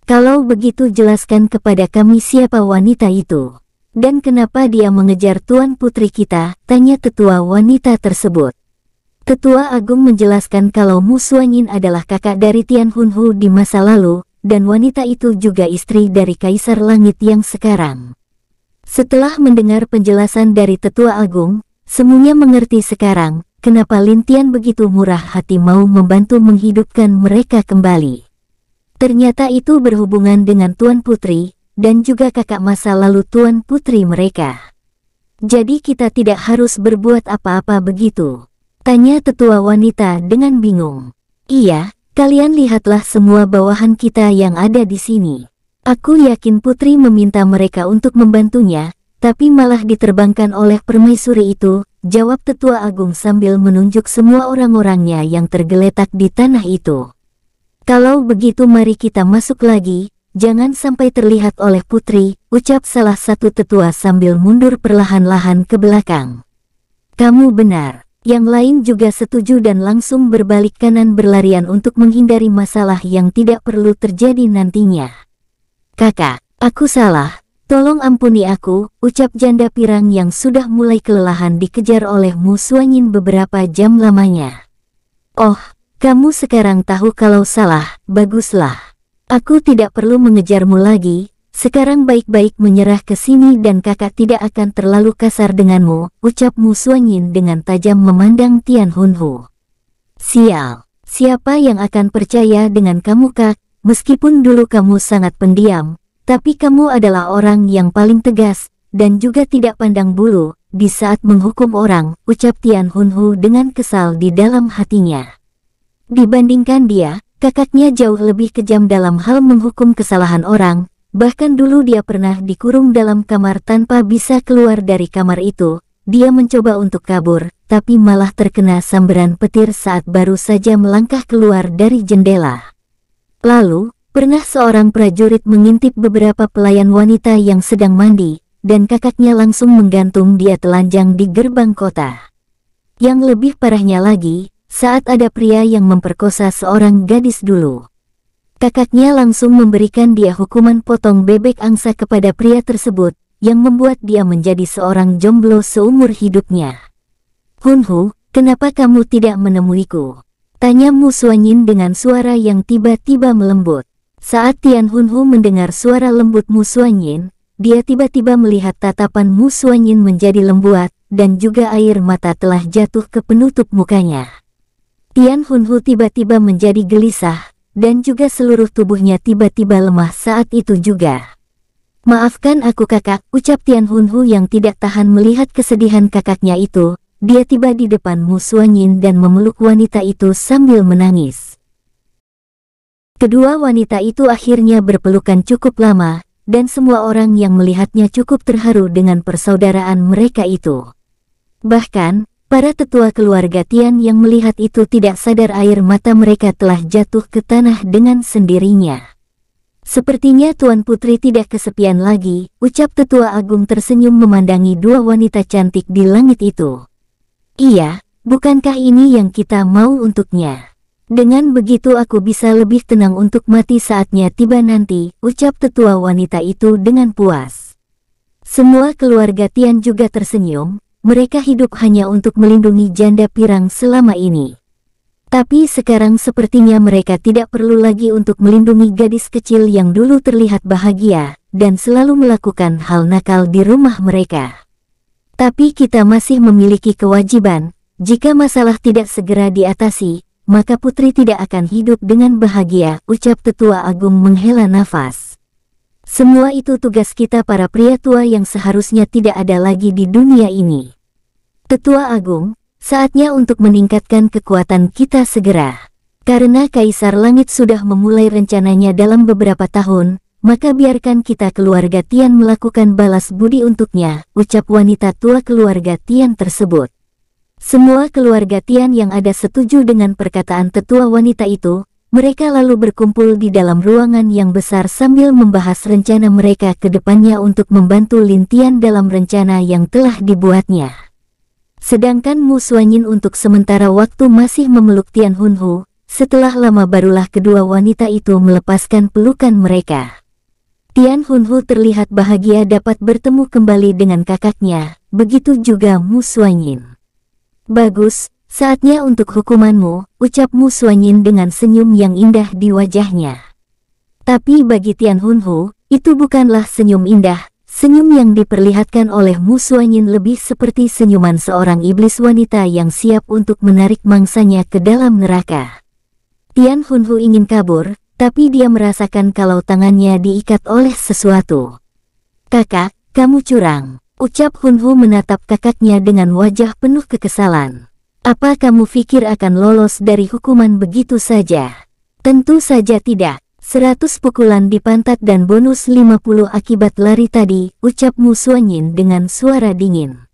Kalau begitu jelaskan kepada kami siapa wanita itu, dan kenapa dia mengejar Tuan Putri kita, tanya tetua wanita tersebut. Tetua Agung menjelaskan kalau Mu Suanyin adalah kakak dari Tian Hunhu di masa lalu, dan wanita itu juga istri dari Kaisar Langit yang sekarang. Setelah mendengar penjelasan dari Tetua Agung, semuanya mengerti sekarang, kenapa Lin Tian begitu murah hati mau membantu menghidupkan mereka kembali. Ternyata itu berhubungan dengan Tuan Putri, dan juga kakak masa lalu Tuan Putri mereka. Jadi kita tidak harus berbuat apa-apa begitu? Tanya tetua wanita dengan bingung. Iya, kalian lihatlah semua bawahan kita yang ada di sini. Aku yakin Putri meminta mereka untuk membantunya, tapi malah diterbangkan oleh permaisuri itu, jawab Tetua Agung sambil menunjuk semua orang-orangnya yang tergeletak di tanah itu. Kalau begitu mari kita masuk lagi, jangan sampai terlihat oleh Putri, ucap salah satu tetua sambil mundur perlahan-lahan ke belakang. Kamu benar, yang lain juga setuju dan langsung berbalik kanan berlarian untuk menghindari masalah yang tidak perlu terjadi nantinya. Kakak, aku salah. Tolong ampuni aku, ucap janda pirang yang sudah mulai kelelahan dikejar oleh Mu Suanyin beberapa jam lamanya. Oh, kamu sekarang tahu kalau salah, baguslah. Aku tidak perlu mengejarmu lagi, sekarang baik-baik menyerah ke sini dan kakak tidak akan terlalu kasar denganmu, ucap Mu Suanyin dengan tajam memandang Tian Hunhu. Sial, siapa yang akan percaya dengan kamu kak, meskipun dulu kamu sangat pendiam, tapi kamu adalah orang yang paling tegas, dan juga tidak pandang bulu, di saat menghukum orang, ucap Tian Hunhu dengan kesal di dalam hatinya. Dibandingkan dia, kakaknya jauh lebih kejam dalam hal menghukum kesalahan orang, bahkan dulu dia pernah dikurung dalam kamar tanpa bisa keluar dari kamar itu, dia mencoba untuk kabur, tapi malah terkena sambaran petir saat baru saja melangkah keluar dari jendela. Lalu, pernah seorang prajurit mengintip beberapa pelayan wanita yang sedang mandi, dan kakaknya langsung menggantung dia telanjang di gerbang kota. Yang lebih parahnya lagi, saat ada pria yang memperkosa seorang gadis dulu. Kakaknya langsung memberikan dia hukuman potong bebek angsa kepada pria tersebut, yang membuat dia menjadi seorang jomblo seumur hidupnya. "Hunhu, kenapa kamu tidak menemuiku?" tanya Mu Xuanyin dengan suara yang tiba-tiba melembut. Saat Tian Hunhu mendengar suara lembut Mu Xuanyin, dia tiba-tiba melihat tatapan Mu Xuanyin menjadi lembuat, dan juga air mata telah jatuh ke penutup mukanya. Tian Hunhu tiba-tiba menjadi gelisah, dan juga seluruh tubuhnya tiba-tiba lemah saat itu juga. "Maafkan aku kakak," ucap Tian Hunhu yang tidak tahan melihat kesedihan kakaknya itu. Dia tiba di depan Mu Xuanyin dan memeluk wanita itu sambil menangis. Kedua wanita itu akhirnya berpelukan cukup lama, dan semua orang yang melihatnya cukup terharu dengan persaudaraan mereka itu. Bahkan, para tetua keluarga Tian yang melihat itu tidak sadar air mata mereka telah jatuh ke tanah dengan sendirinya. "Sepertinya Tuan Putri tidak kesepian lagi," ucap tetua agung tersenyum memandangi dua wanita cantik di langit itu. "Iya, bukankah ini yang kita mau untuknya? Dengan begitu aku bisa lebih tenang untuk mati saatnya tiba nanti," ucap tetua wanita itu dengan puas. Semua keluarga Tian juga tersenyum. Mereka hidup hanya untuk melindungi janda pirang selama ini. Tapi sekarang sepertinya mereka tidak perlu lagi untuk melindungi gadis kecil yang dulu terlihat bahagia, dan selalu melakukan hal nakal di rumah mereka. Tapi kita masih memiliki kewajiban, jika masalah tidak segera diatasi, maka putri tidak akan hidup dengan bahagia, ucap tetua agung menghela nafas. Semua itu tugas kita para pria tua yang seharusnya tidak ada lagi di dunia ini. Tetua agung, saatnya untuk meningkatkan kekuatan kita segera. Karena Kaisar Langit sudah memulai rencananya dalam beberapa tahun, maka biarkan kita keluarga Tian melakukan balas budi untuknya, ucap wanita tua keluarga Tian tersebut. Semua keluarga Tian yang ada setuju dengan perkataan tetua wanita itu. Mereka lalu berkumpul di dalam ruangan yang besar sambil membahas rencana mereka ke depannya untuk membantu Lin Tian dalam rencana yang telah dibuatnya. Sedangkan Mu Xuanyin untuk sementara waktu masih memeluk Tian Hunhu. Setelah lama barulah kedua wanita itu melepaskan pelukan mereka. Tian Hunhu terlihat bahagia dapat bertemu kembali dengan kakaknya, begitu juga Mu Xuanyin. "Bagus. Saatnya untuk hukumanmu," ucap Mu Xuanyin dengan senyum yang indah di wajahnya. Tapi bagi Tian Hunhu, itu bukanlah senyum indah. Senyum yang diperlihatkan oleh Mu Xuanyin lebih seperti senyuman seorang iblis wanita yang siap untuk menarik mangsanya ke dalam neraka. Tian Hunhu ingin kabur, tapi dia merasakan kalau tangannya diikat oleh sesuatu. "Kakak, kamu curang," ucap Hunhu menatap kakaknya dengan wajah penuh kekesalan. "Apa kamu pikir akan lolos dari hukuman begitu saja?" "Tentu saja tidak. 100 pukulan di pantat dan bonus 50 akibat lari tadi," ucap Mu Xuanyin dengan suara dingin.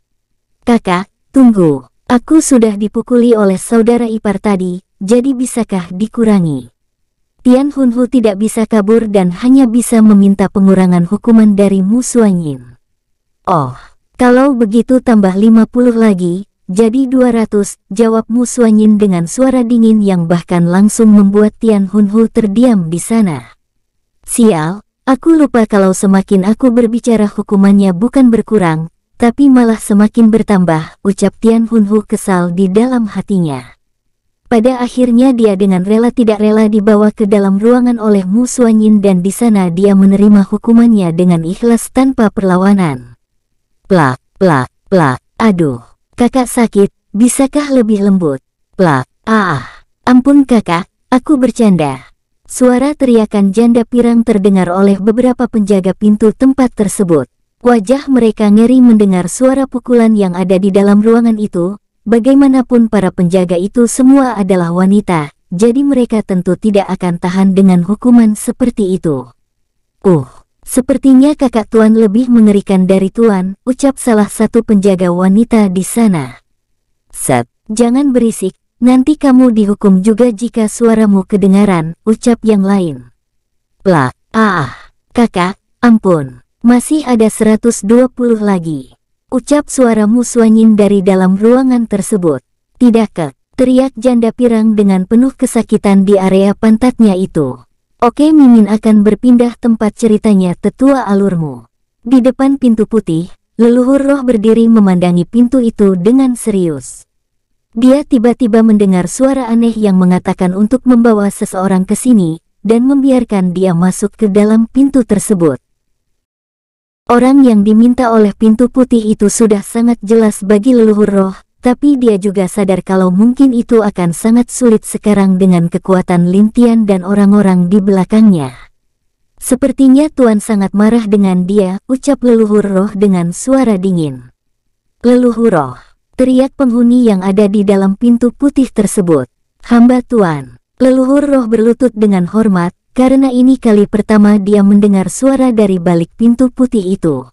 "Kakak, tunggu. Aku sudah dipukuli oleh saudara ipar tadi, jadi bisakah dikurangi?" Tian Hunhu tidak bisa kabur dan hanya bisa meminta pengurangan hukuman dari Mu Xuanyin. "Oh, kalau begitu tambah 50 lagi. Jadi 200, jawab Mu Xuanyin dengan suara dingin yang bahkan langsung membuat Tian Hunhu terdiam di sana. "Sial, aku lupa kalau semakin aku berbicara hukumannya bukan berkurang, tapi malah semakin bertambah," ucap Tian Hunhu kesal di dalam hatinya. Pada akhirnya dia dengan rela tidak rela dibawa ke dalam ruangan oleh Mu Xuanyin dan di sana dia menerima hukumannya dengan ikhlas tanpa perlawanan. Plak, plak, plak, aduh. "Kakak sakit, bisakah lebih lembut?" "Plak, ampun kakak, aku bercanda." Suara teriakan janda pirang terdengar oleh beberapa penjaga pintu tempat tersebut. Wajah mereka ngeri mendengar suara pukulan yang ada di dalam ruangan itu. Bagaimanapun para penjaga itu semua adalah wanita, jadi mereka tentu tidak akan tahan dengan hukuman seperti itu. Sepertinya kakak tuan lebih mengerikan dari tuan," ucap salah satu penjaga wanita di sana. "Set, jangan berisik, nanti kamu dihukum juga jika suaramu kedengaran," ucap yang lain. "Plak, kakak, ampun, masih ada 120 lagi," ucap suara Mu Xuanyin dari dalam ruangan tersebut. "Tidak kek, teriak janda pirang dengan penuh kesakitan di area pantatnya itu. Oke, Mimin akan berpindah tempat ceritanya tetua alurmu. Di depan pintu putih, leluhur roh berdiri memandangi pintu itu dengan serius. Dia tiba-tiba mendengar suara aneh yang mengatakan untuk membawa seseorang ke sini, dan membiarkan dia masuk ke dalam pintu tersebut. Orang yang diminta oleh pintu putih itu sudah sangat jelas bagi leluhur roh, tapi dia juga sadar kalau mungkin itu akan sangat sulit sekarang dengan kekuatan Lintian dan orang-orang di belakangnya. Sepertinya Tuan sangat marah dengan dia, ucap leluhur roh dengan suara dingin. Leluhur roh, teriak penghuni yang ada di dalam pintu putih tersebut. Hamba Tuan. Leluhur roh berlutut dengan hormat, karena ini kali pertama dia mendengar suara dari balik pintu putih itu.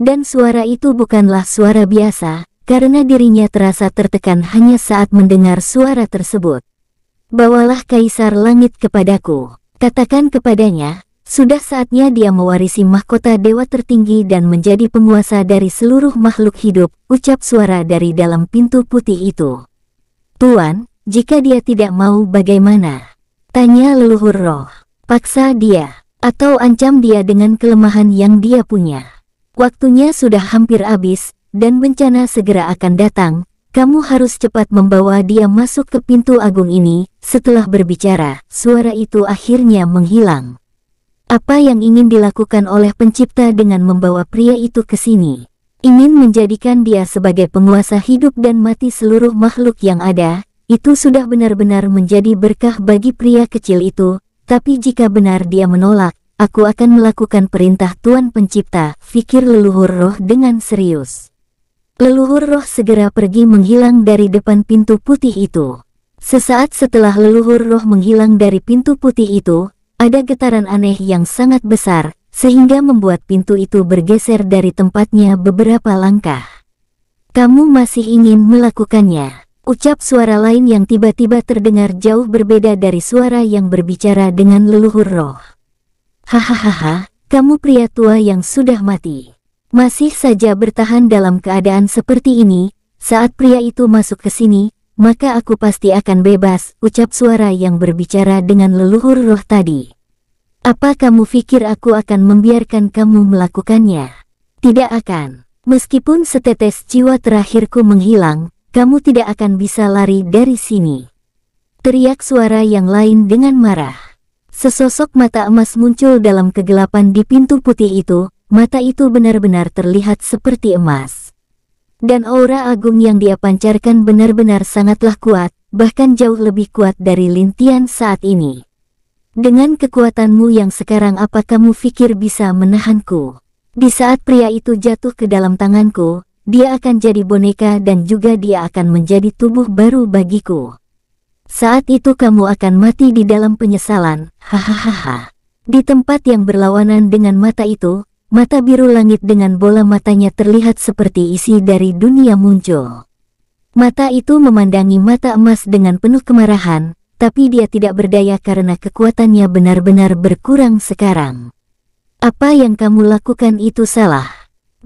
Dan suara itu bukanlah suara biasa, karena dirinya terasa tertekan hanya saat mendengar suara tersebut. Bawalah Kaisar Langit kepadaku. Katakan kepadanya, sudah saatnya dia mewarisi mahkota dewa tertinggi dan menjadi penguasa dari seluruh makhluk hidup, ucap suara dari dalam pintu putih itu. Tuan, jika dia tidak mau bagaimana? Tanya leluhur roh. Paksa dia, atau ancam dia dengan kelemahan yang dia punya. Waktunya sudah hampir habis, dan bencana segera akan datang. Kamu harus cepat membawa dia masuk ke pintu agung ini. Setelah berbicara, suara itu akhirnya menghilang. Apa yang ingin dilakukan oleh pencipta dengan membawa pria itu ke sini? Ingin menjadikan dia sebagai penguasa hidup dan mati seluruh makhluk yang ada. Itu sudah benar-benar menjadi berkah bagi pria kecil itu. Tapi jika benar dia menolak, aku akan melakukan perintah Tuan Pencipta, pikir leluhur roh dengan serius. Leluhur roh segera pergi menghilang dari depan pintu putih itu. Sesaat setelah leluhur roh menghilang dari pintu putih itu, ada getaran aneh yang sangat besar, sehingga membuat pintu itu bergeser dari tempatnya beberapa langkah. Kamu masih ingin melakukannya? Ucap suara lain yang tiba-tiba terdengar jauh berbeda dari suara yang berbicara dengan leluhur roh. Hahaha, kamu pria tua yang sudah mati. Masih saja bertahan dalam keadaan seperti ini, saat pria itu masuk ke sini, maka aku pasti akan bebas, ucap suara yang berbicara dengan leluhur roh tadi. Apa kamu pikir aku akan membiarkan kamu melakukannya? Tidak akan. Meskipun setetes jiwa terakhirku menghilang, kamu tidak akan bisa lari dari sini. Teriak suara yang lain dengan marah. Sesosok mata emas muncul dalam kegelapan di pintu putih itu. Mata itu benar-benar terlihat seperti emas. Dan aura agung yang dia pancarkan benar-benar sangatlah kuat, bahkan jauh lebih kuat dari Lintian saat ini. Dengan kekuatanmu yang sekarang apa kamu pikir bisa menahanku? Di saat pria itu jatuh ke dalam tanganku, dia akan jadi boneka dan juga dia akan menjadi tubuh baru bagiku. Saat itu kamu akan mati di dalam penyesalan, hahaha. Di tempat yang berlawanan dengan mata itu, mata biru langit dengan bola matanya terlihat seperti isi dari dunia muncul. Mata itu memandangi mata emas dengan penuh kemarahan, tapi dia tidak berdaya karena kekuatannya benar-benar berkurang sekarang. Apa yang kamu lakukan itu salah.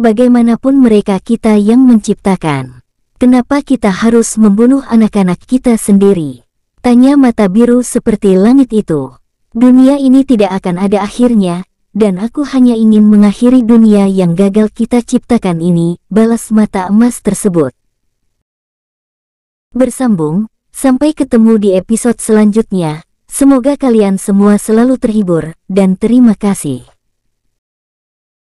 Bagaimanapun mereka kita yang menciptakan. Kenapa kita harus membunuh anak-anak kita sendiri? Tanya mata biru seperti langit itu. Dunia ini tidak akan ada akhirnya. Dan aku hanya ingin mengakhiri dunia yang gagal kita ciptakan ini, balas mata emas tersebut. Bersambung, sampai ketemu di episode selanjutnya. Semoga kalian semua selalu terhibur, dan terima kasih.